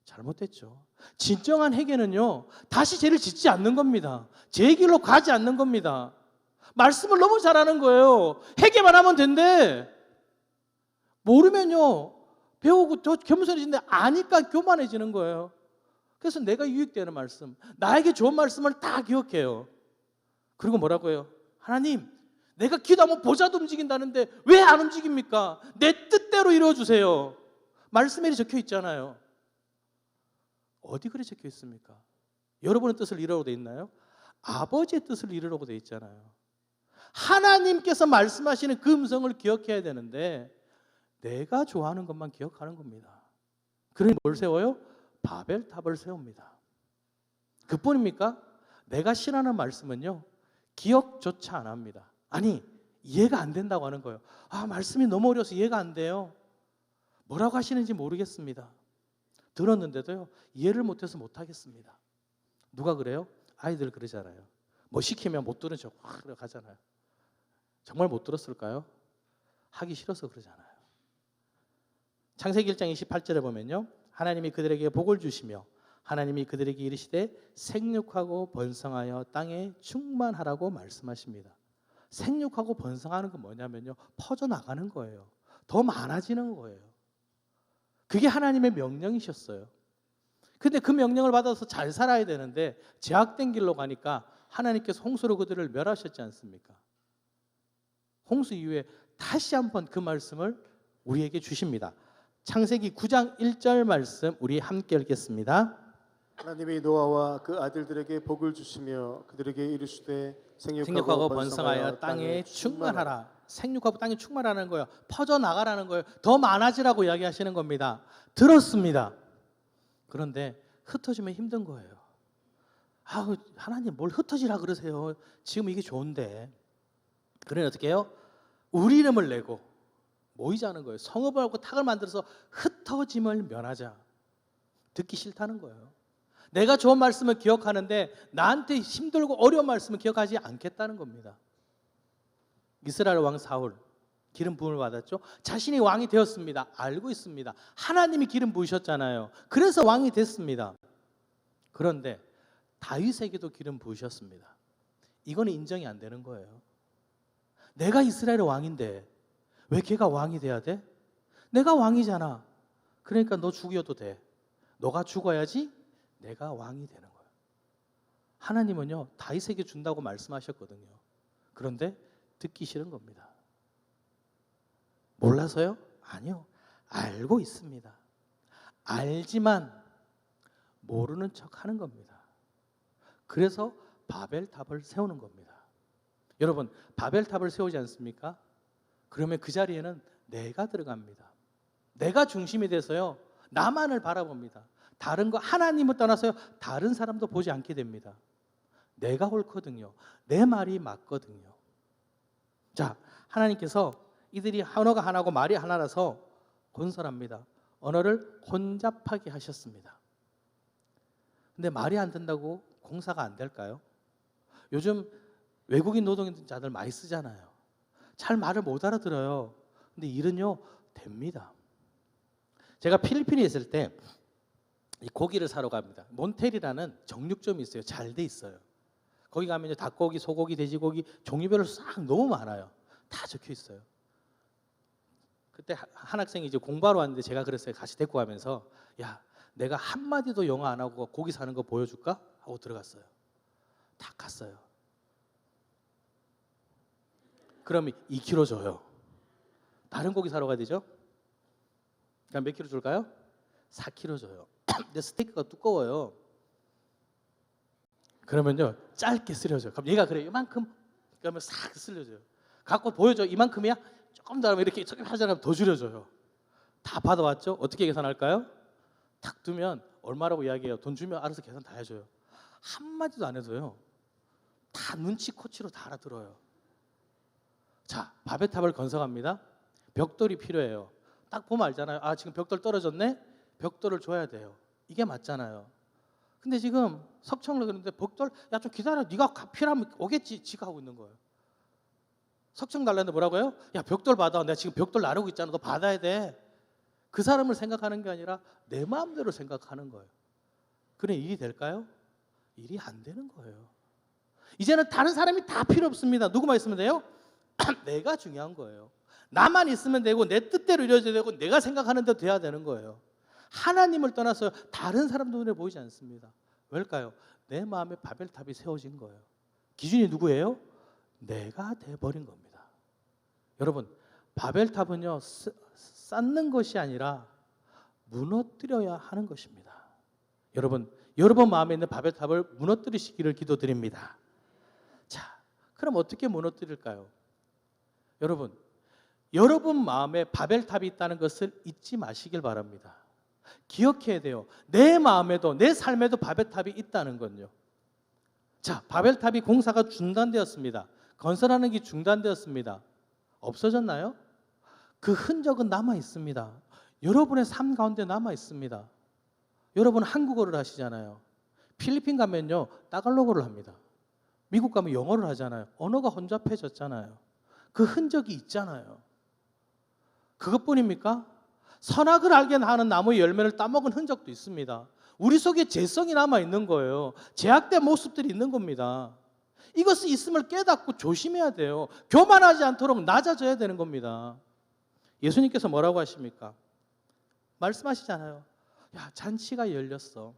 잘못됐죠. 진정한 회개는요 다시 죄를 짓지 않는 겁니다. 제 길로 가지 않는 겁니다. 말씀을 너무 잘하는 거예요. 회개만 하면 된대. 모르면요 배우고 저 겸손해지는데 아니까 교만해지는 거예요. 그래서 내가 유익되는 말씀, 나에게 좋은 말씀을 다 기억해요. 그리고 뭐라고 해요? 하나님, 내가 기도하면 보좌도 움직인다는데 왜 안 움직입니까? 내 뜻대로 이루어주세요. 말씀에 적혀 있잖아요. 어디 그래 적혀 있습니까? 여러분의 뜻을 이루라고 돼 있나요? 아버지의 뜻을 이루라고 돼 있잖아요. 하나님께서 말씀하시는 그 음성을 기억해야 되는데 내가 좋아하는 것만 기억하는 겁니다. 그러니 뭘 세워요? 바벨탑을 세웁니다. 그뿐입니까? 내가 싫어하는 말씀은요, 기억조차 안 합니다. 아니, 이해가 안 된다고 하는 거예요. 말씀이 너무 어려워서 이해가 안 돼요. 뭐라고 하시는지 모르겠습니다. 들었는데도요, 이해를 못해서 못하겠습니다. 누가 그래요? 아이들 그러잖아요. 뭐 시키면 못 들은 척 확 가잖아요. 정말 못 들었을까요? 하기 싫어서 그러잖아요. 창세기 1장 28절에 보면요, 하나님이 그들에게 복을 주시며 하나님이 그들에게 이르시되 생육하고 번성하여 땅에 충만하라고 말씀하십니다. 생육하고 번성하는 건 뭐냐면요, 퍼져나가는 거예요. 더 많아지는 거예요. 그게 하나님의 명령이셨어요. 근데 그 명령을 받아서 잘 살아야 되는데 제약된 길로 가니까 하나님께서 홍수로 그들을 멸하셨지 않습니까? 홍수 이후에 다시 한번 그 말씀을 우리에게 주십니다. 창세기 9장 1절 말씀 우리 함께 읽겠습니다. 하나님이 노아와 그 아들들에게 복을 주시며 그들에게 이르시되 생육하고 번성하여 땅에 충만하라. 생육하고 땅에 충만하라는 거예요. 퍼져나가라는 거예요. 더 많아지라고 이야기하시는 겁니다. 들었습니다. 그런데 흩어지면 힘든 거예요. 하나님 뭘 흩어지라 그러세요. 지금 이게 좋은데. 그러니 어떻게 해요? 우리 이름을 내고 모이자는 거예요. 성읍을 하고 탁을 만들어서 흩어짐을 면하자. 듣기 싫다는 거예요. 내가 좋은 말씀을 기억하는데 나한테 힘들고 어려운 말씀을 기억하지 않겠다는 겁니다. 이스라엘 왕 사울 기름 부음을 받았죠. 자신이 왕이 되었습니다. 알고 있습니다. 하나님이 기름 부으셨잖아요. 그래서 왕이 됐습니다. 그런데 다윗에게도 기름 부으셨습니다. 이거는 인정이 안 되는 거예요. 내가 이스라엘의 왕인데 왜 걔가 왕이 돼야 돼? 내가 왕이잖아. 그러니까 너 죽여도 돼. 너가 죽어야지 내가 왕이 되는 거예요. 하나님은요, 다윗에게 준다고 말씀하셨거든요. 그런데 듣기 싫은 겁니다. 몰라서요? 아니요. 알고 있습니다. 알지만 모르는 척 하는 겁니다. 그래서 바벨탑을 세우는 겁니다. 여러분, 바벨탑을 세우지 않습니까? 그러면 그 자리에는 내가 들어갑니다. 내가 중심이 돼서요, 나만을 바라봅니다. 다른 거 하나님을 떠나서요, 다른 사람도 보지 않게 됩니다. 내가 옳거든요. 내 말이 맞거든요. 자, 하나님께서 이들이 언어가 하나고 말이 하나라서 건설합니다. 언어를 혼잡하게 하셨습니다. 근데 말이 안 된다고 공사가 안 될까요? 요즘 외국인 노동자들 많이 쓰잖아요. 잘 말을 못 알아들어요. 근데 일은요, 됩니다. 제가 필리핀에 있을 때 이 고기를 사러 갑니다. 몬텔이라는 정육점이 있어요. 잘 돼 있어요. 거기 가면 닭고기, 소고기, 돼지고기 종류별로 싹 너무 많아요. 다 적혀 있어요. 그때 한 학생이 이제 공부하러 왔는데 제가 그랬어요. 같이 데리고 가면서 야, 내가 한마디도 영어 안 하고 고기 사는 거 보여줄까? 하고 들어갔어요. 다 갔어요. 그러면 2kg 줘요. 다른 고기 사러 가야 되죠? 그럼 몇 킬로 줄까요? 4kg 줘요. 근데 스테이크가 두꺼워요. 그러면요, 짧게 쓸려줘요. 그럼 얘가 그래요. 이만큼. 그러면 싹 쓸려줘요. 갖고 보여줘. 이만큼이야? 조금 더 하면 이렇게 하잖아요. 더 줄여줘요. 다 받아왔죠? 어떻게 계산할까요? 탁 두면 얼마라고 이야기해요. 돈 주면 알아서 계산 다 해줘요. 한마디도 안 해도요, 다 눈치코치로 다 알아들어요. 자, 바벨탑을 건설합니다. 벽돌이 필요해요. 딱 보면 알잖아요. 아, 지금 벽돌 떨어졌네? 벽돌을 줘야 돼요. 이게 맞잖아요. 근데 지금 석청을 그러는데 벽돌, 야, 좀 기다려. 네가 필요하면 오겠지. 지가 하고 있는 거예요. 석청 달라는데 뭐라고요? 야, 벽돌 받아. 내가 지금 벽돌 나르고 있잖아. 너 받아야 돼. 그 사람을 생각하는 게 아니라 내 마음대로 생각하는 거예요. 그래, 일이 될까요? 일이 안 되는 거예요. 이제는 다른 사람이 다 필요 없습니다. 누구만 있으면 돼요? 내가 중요한 거예요. 나만 있으면 되고 내 뜻대로 이루어져야 되고 내가 생각하는 대로 돼야 되는 거예요. 하나님을 떠나서 다른 사람도 눈에 보이지 않습니다. 왜일까요? 내 마음에 바벨탑이 세워진 거예요. 기준이 누구예요? 내가 돼버린 겁니다. 여러분, 바벨탑은요, 쌓는 것이 아니라 무너뜨려야 하는 것입니다. 여러분 마음에 있는 바벨탑을 무너뜨리시기를 기도드립니다. 자, 그럼 어떻게 무너뜨릴까요? 여러분 마음에 바벨탑이 있다는 것을 잊지 마시길 바랍니다. 기억해야 돼요. 내 마음에도 내 삶에도 바벨탑이 있다는 건요. 자, 바벨탑이 공사가 중단되었습니다. 건설하는 게 중단되었습니다. 없어졌나요? 그 흔적은 남아 있습니다. 여러분의 삶 가운데 남아 있습니다. 여러분 한국어를 하시잖아요. 필리핀 가면요 따갈로그를 합니다. 미국 가면 영어를 하잖아요. 언어가 혼잡해졌잖아요. 그 흔적이 있잖아요. 그것뿐입니까? 선악을 알게 하는 나무의 열매를 따먹은 흔적도 있습니다. 우리 속에 죄성이 남아 있는 거예요. 죄악된 모습들이 있는 겁니다. 이것이 있음을 깨닫고 조심해야 돼요. 교만하지 않도록 낮아져야 되는 겁니다. 예수님께서 뭐라고 하십니까? 말씀하시잖아요. 야, 잔치가 열렸어.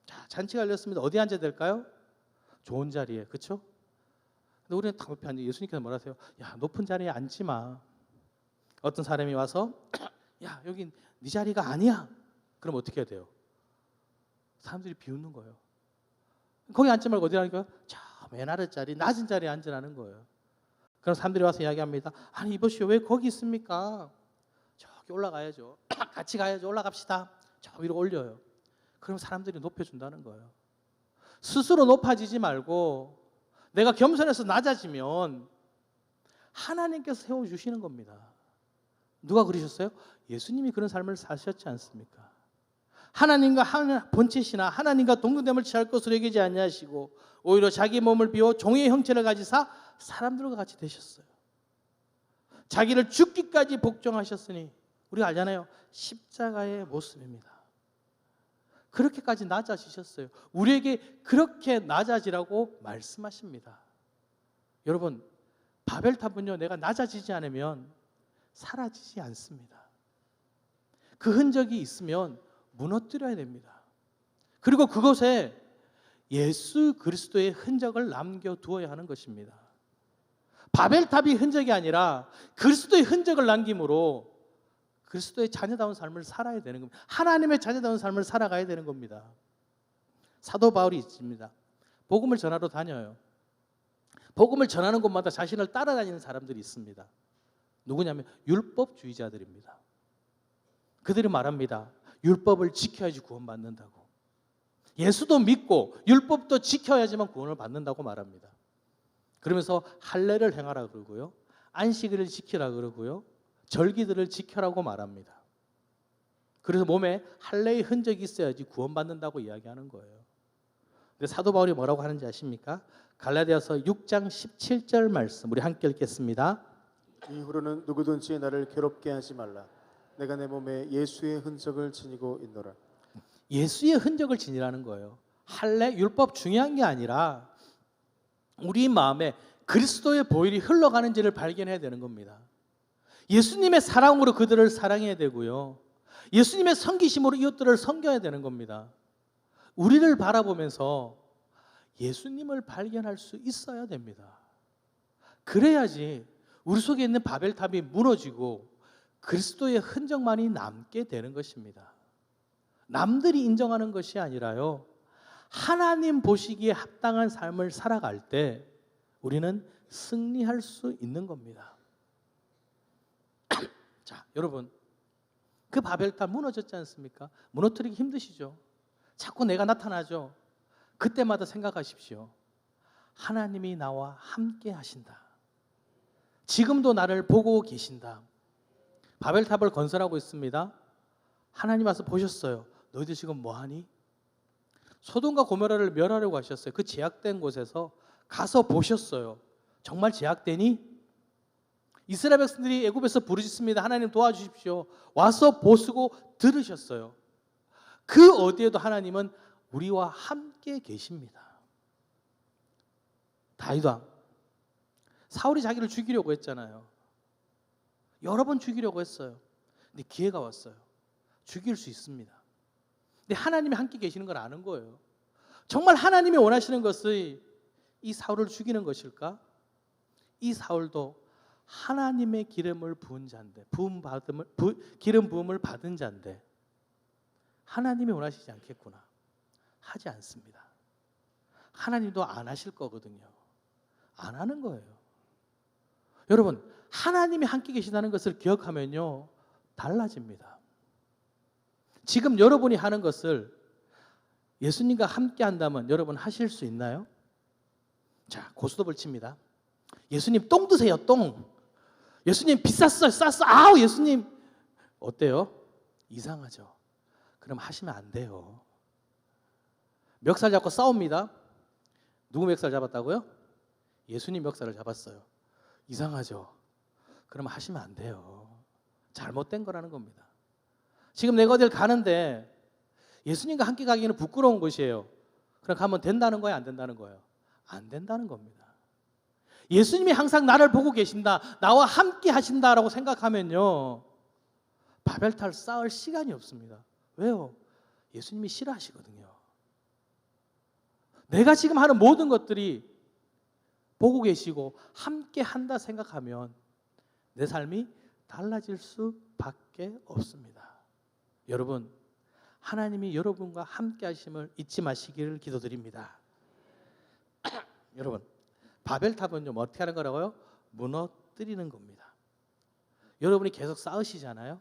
자, 잔치가 열렸습니다. 어디 앉아야 될까요? 좋은 자리에, 그렇죠? 근데 우리는 다 높이 앉아. 예수님께서 뭐라 하세요? 야, 높은 자리에 앉지 마. 어떤 사람이 와서 야, 여기 네 자리가 아니야. 그럼 어떻게 해야 돼요? 사람들이 비웃는 거예요. 거기 앉지 말고 어디 앉을까요? 저 맨 아랫자리, 낮은 자리에 앉으라는 거예요. 그럼 사람들이 와서 이야기합니다. 아니 이보시오, 왜 거기 있습니까? 저기 올라가야죠. 같이 가야죠. 올라갑시다. 저 위로 올려요. 그럼 사람들이 높여준다는 거예요. 스스로 높아지지 말고 내가 겸손해서 낮아지면 하나님께서 세워주시는 겁니다. 누가 그러셨어요? 예수님이 그런 삶을 사셨지 않습니까? 하나님과 본체시나 하나님과 동등됨을 취할 것으로 여기지 아니하시고 오히려 자기 몸을 비워 종의 형체를 가지사 사람들과 같이 되셨어요. 자기를 죽기까지 복종하셨으니 우리가 알잖아요. 십자가의 모습입니다. 그렇게까지 낮아지셨어요. 우리에게 그렇게 낮아지라고 말씀하십니다. 여러분, 바벨탑은요, 내가 낮아지지 않으면 사라지지 않습니다. 그 흔적이 있으면 무너뜨려야 됩니다. 그리고 그곳에 예수 그리스도의 흔적을 남겨두어야 하는 것입니다. 바벨탑이 흔적이 아니라 그리스도의 흔적을 남김으로 그리스도의 자녀다운 삶을 살아야 되는 겁니다. 하나님의 자녀다운 삶을 살아가야 되는 겁니다. 사도 바울이 있습니다. 복음을 전하러 다녀요. 복음을 전하는 곳마다 자신을 따라다니는 사람들이 있습니다. 누구냐면 율법주의자들입니다. 그들이 말합니다. 율법을 지켜야지 구원받는다고. 예수도 믿고 율법도 지켜야지만 구원을 받는다고 말합니다. 그러면서 할례를 행하라 그러고요. 안식일을 지키라 그러고요. 절기들을 지켜라고 말합니다. 그래서 몸에 할례의 흔적이 있어야지 구원받는다고 이야기하는 거예요. 근데 사도 바울이 뭐라고 하는지 아십니까? 갈라디아서 6장 17절 말씀 우리 함께 읽겠습니다. 이후로는 누구든지 나를 괴롭게 하지 말라. 내가 내 몸에 예수의 흔적을 지니고 있노라. 예수의 흔적을 지니라는 거예요. 할례, 율법 중요한 게 아니라 우리 마음에 그리스도의 보혈이 흘러가는지를 발견해야 되는 겁니다. 예수님의 사랑으로 그들을 사랑해야 되고요. 예수님의 섬기심으로 이웃들을 섬겨야 되는 겁니다. 우리를 바라보면서 예수님을 발견할 수 있어야 됩니다. 그래야지 우리 속에 있는 바벨탑이 무너지고 그리스도의 흔적만이 남게 되는 것입니다. 남들이 인정하는 것이 아니라요. 하나님 보시기에 합당한 삶을 살아갈 때 우리는 승리할 수 있는 겁니다. 자, 여러분, 그 바벨탑 무너졌지 않습니까? 무너뜨리기 힘드시죠? 자꾸 내가 나타나죠? 그때마다 생각하십시오. 하나님이 나와 함께 하신다. 지금도 나를 보고 계신다. 바벨탑을 건설하고 있습니다. 하나님 와서 보셨어요. 너희들 지금 뭐하니? 소돔과 고모라를 멸하려고 하셨어요. 그 제약된 곳에서 가서 보셨어요. 정말 제약되니? 이스라엘 백성들이 애굽에서 부르짖습니다. 하나님 도와주십시오. 와서 보시고 들으셨어요. 그 어디에도 하나님은 우리와 함께 계십니다. 다윗 왕, 사울이 자기를 죽이려고 했잖아요. 여러 번 죽이려고 했어요. 근데 기회가 왔어요. 죽일 수 있습니다. 근데 하나님이 함께 계시는 걸 아는 거예요. 정말 하나님이 원하시는 것이 이 사울을 죽이는 것일까? 이 사울도 하나님의 기름을 부은 자인데, 기름 부음을 받은 자인데 하나님이 원하시지 않겠구나. 하지 않습니다. 하나님도 안 하실 거거든요. 안 하는 거예요. 여러분, 하나님이 함께 계시다는 것을 기억하면요, 달라집니다. 지금 여러분이 하는 것을 예수님과 함께 한다면 여러분 하실 수 있나요? 자, 고스톱을 칩니다. 예수님 똥 드세요, 똥. 예수님 비쌌어요, 쌌어. 아우, 예수님. 어때요? 이상하죠. 그럼 하시면 안 돼요. 멱살 잡고 싸웁니다. 누구 멱살 잡았다고요? 예수님 멱살을 잡았어요. 이상하죠. 그럼 하시면 안 돼요. 잘못된 거라는 겁니다. 지금 내가 어딜 가는데 예수님과 함께 가기에는 부끄러운 것이에요. 그럼 가면 된다는 거예요, 안 된다는 거예요? 안 된다는 겁니다. 예수님이 항상 나를 보고 계신다, 나와 함께 하신다라고 생각하면요, 바벨탑을 쌓을 시간이 없습니다. 왜요? 예수님이 싫어하시거든요. 내가 지금 하는 모든 것들이 보고 계시고 함께 한다 생각하면 내 삶이 달라질 수밖에 없습니다. 여러분, 하나님이 여러분과 함께 하심을 잊지 마시기를 기도드립니다. 여러분, 바벨탑은요, 뭐 어떻게 하는 거라고요? 무너뜨리는 겁니다. 여러분이 계속 쌓으시잖아요.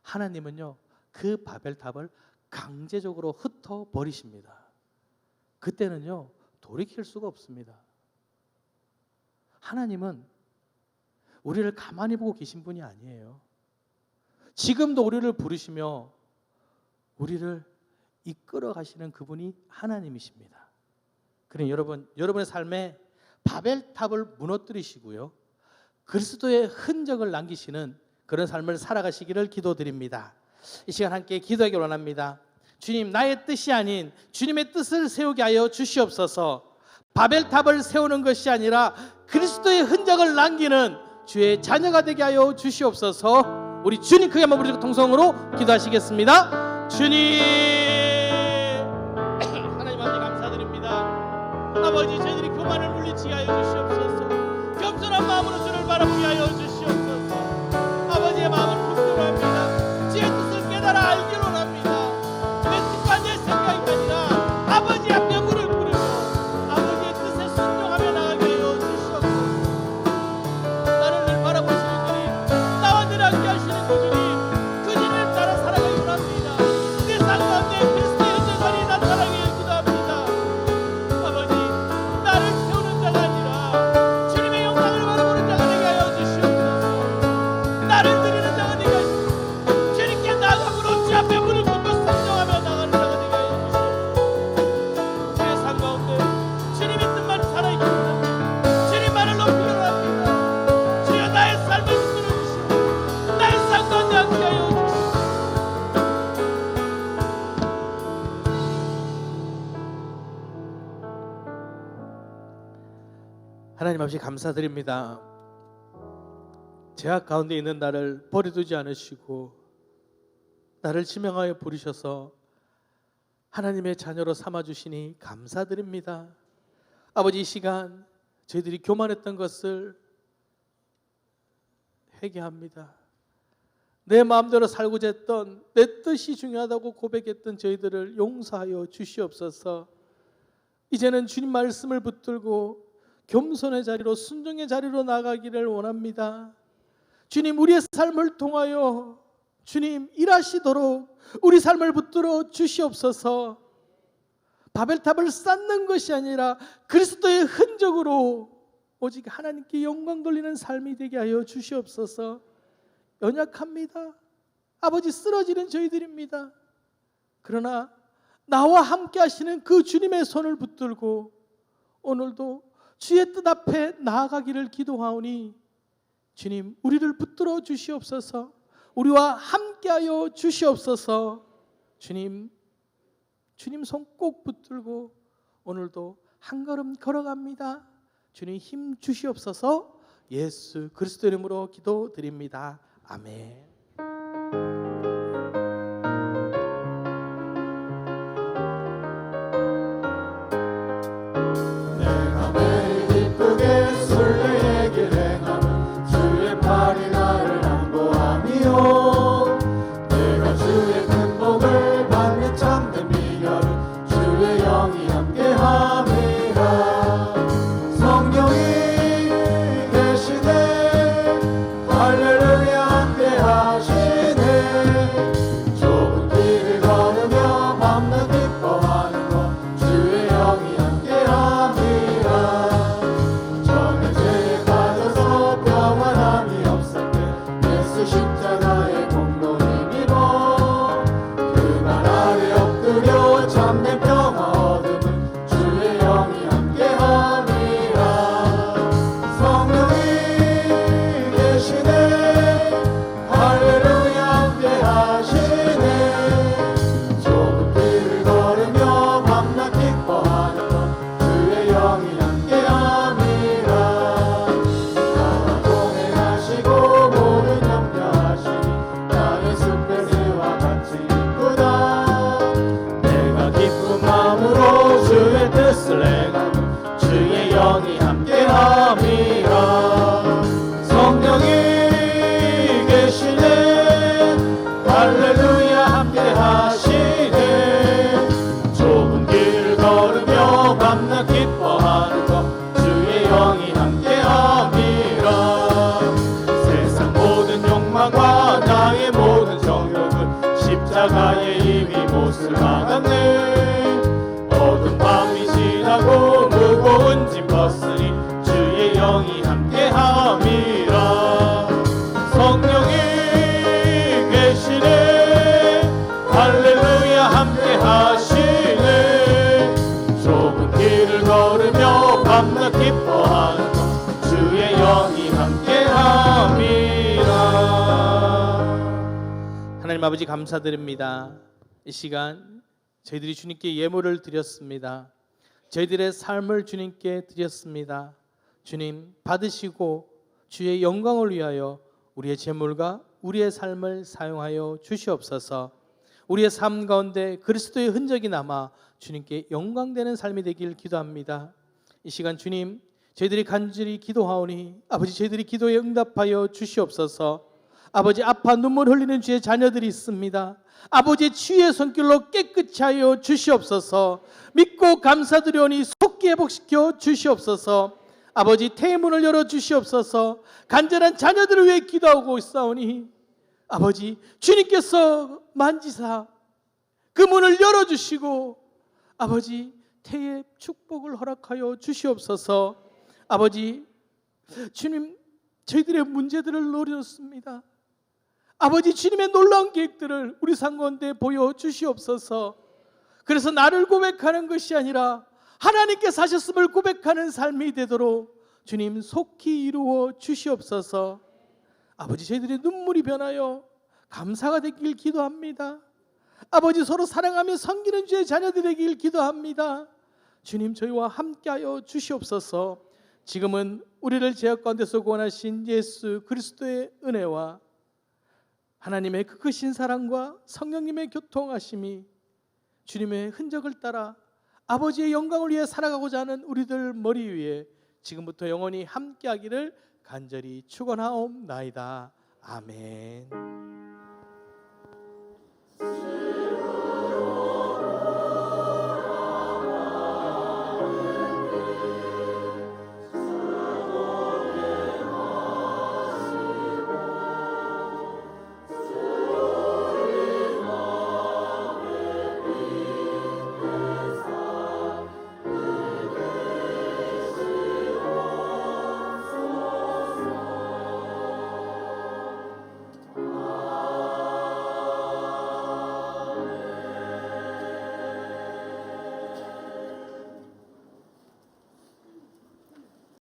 하나님은요, 그 바벨탑을 강제적으로 흩어버리십니다. 그때는요, 돌이킬 수가 없습니다. 하나님은 우리를 가만히 보고 계신 분이 아니에요. 지금도 우리를 부르시며 우리를 이끌어 가시는 그분이 하나님이십니다. 그러니 여러분의 삶에 바벨탑을 무너뜨리시고요, 그리스도의 흔적을 남기시는 그런 삶을 살아가시기를 기도드립니다. 이 시간 함께 기도하기 원합니다. 주님, 나의 뜻이 아닌 주님의 뜻을 세우게 하여 주시옵소서. 바벨탑을 세우는 것이 아니라 그리스도의 흔적을 남기는 주의 자녀가 되게 하여 주시옵소서. 우리 주님 크게 한번 부르시고 통성으로 기도하시겠습니다. 주님, 하나님 아버지 감사드립니다. 아버지, 저희들이 교만을 물리치게 하여 주시옵소서. 겸손한 마음으로 주를 바라보게 하여 주시옵소서. 아버지의 마음을 분별합니다. 주의 뜻을 깨달아 알기로 합니다. 내 뜻과 내 생각이 아니라 아버지 앞에 무릎 꿇으며 아버지의 뜻에 순종하며 나가게 하여 주시옵소서. 나를 늘 바라보시는 주님, 나와 늘 함께 하시는 그 주님, 그 주님을 따라 살아가기 원합니다. 내 삶 가운데 그리스도의 흔적이 나타나길 기도합니다. 아버지, 나를 세우는 자가 아니라 주님의 영광을 바라보는 자가 되게 하여 주시옵소서. 나를 드리는 자가 되게 하시옵소서. 주님께 나아감으로 주 앞에 무릎 꿇고 순종하며 나가는 자가 되게 하여 주시옵소서. 제 삶 가운데 주님의 뜻만 살아있게 합니다. 주님만을 높이려 합니다. 주여, 나의 삶을 붙들어 주시고 나의 삶 가운데 함께 하여 주시옵소서. 하나님 아버지 감사드립니다. 죄악 가운데 있는 나를 버려두지 않으시고 나를 지명하여 부르셔서 하나님의 자녀로 삼아주시니 감사드립니다. 아버지, 이 시간 저희들이 교만했던 것을 회개합니다. 내 마음대로 살고자 했던, 내 뜻이 중요하다고 고백했던 저희들을 용서하여 주시옵소서. 이제는 주님 말씀을 붙들고 겸손의 자리로, 순종의 자리로 나가기를 원합니다. 주님, 우리의 삶을 통하여 주님 일하시도록 우리 삶을 붙들어 주시옵소서. 바벨탑을 쌓는 것이 아니라 그리스도의 흔적으로 오직 하나님께 영광 돌리는 삶이 되게 하여 주시옵소서. 연약합니다. 아버지, 쓰러지는 저희들입니다. 그러나 나와 함께 하시는 그 주님의 손을 붙들고 오늘도 주의 뜻 앞에 나아가기를 기도하오니 주님, 우리를 붙들어 주시옵소서. 우리와 함께하여 주시옵소서. 주님 손 꼭 붙들고 오늘도 한 걸음 걸어갑니다. 주님, 힘 주시옵소서. 예수 그리스도 이름으로 기도드립니다. 아멘. 내가 매일 기쁘게 술래의 길 행함은 주의 팔이 나를 안보하며 내가 주의 큰 복을 받는 참된 비결은 곳을 막았네. 어두운 밤이 지나고 무거운 짐 벗으니 주의 영이 함께함이라. 성령이 계시네. 할렐루야 함께하시네. 좁은 길을 걸으며 밤낮 기뻐하는 주의 영이 함께함이라. 하나님 아버지 감사드립니다. 이 시간 저희들이 주님께 예물을 드렸습니다. 저희들의 삶을 주님께 드렸습니다. 주님 받으시고 주의 영광을 위하여 우리의 재물과 우리의 삶을 사용하여 주시옵소서. 우리의 삶 가운데 그리스도의 흔적이 남아 주님께 영광되는 삶이 되길 기도합니다. 이 시간 주님 저희들이 간절히 기도하오니 아버지 저희들이 기도에 응답하여 주시옵소서. 아버지 아파 눈물 흘리는 주의 자녀들이 있습니다. 아버지 주의 손길로 깨끗이 하여 주시옵소서. 믿고 감사드려오니 속기 회복시켜 주시옵소서. 아버지 태문을 열어 주시옵소서. 간절한 자녀들을 위해 기도하고 있사오니 아버지 주님께서 만지사 그 문을 열어주시고 아버지 태의 축복을 허락하여 주시옵소서. 아버지 주님 저희들의 문제들을 노렸습니다. 아버지 주님의 놀라운 계획들을 우리 삶 가운데 보여주시옵소서. 그래서 나를 고백하는 것이 아니라 하나님께서 하셨음을 고백하는 삶이 되도록 주님 속히 이루어 주시옵소서. 아버지 저희들의 눈물이 변하여 감사가 되길 기도합니다. 아버지 서로 사랑하며 섬기는 주의 자녀들 되길 기도합니다. 주님 저희와 함께하여 주시옵소서. 지금은 우리를 죄악 가운데서 구원하신 예수 그리스도의 은혜와 하나님의 그 크신 사랑과 성령님의 교통하심이 주님의 흔적을 따라 아버지의 영광을 위해 살아가고자 하는 우리들 머리 위에 지금부터 영원히 함께하기를 간절히 축원하옵나이다. 아멘.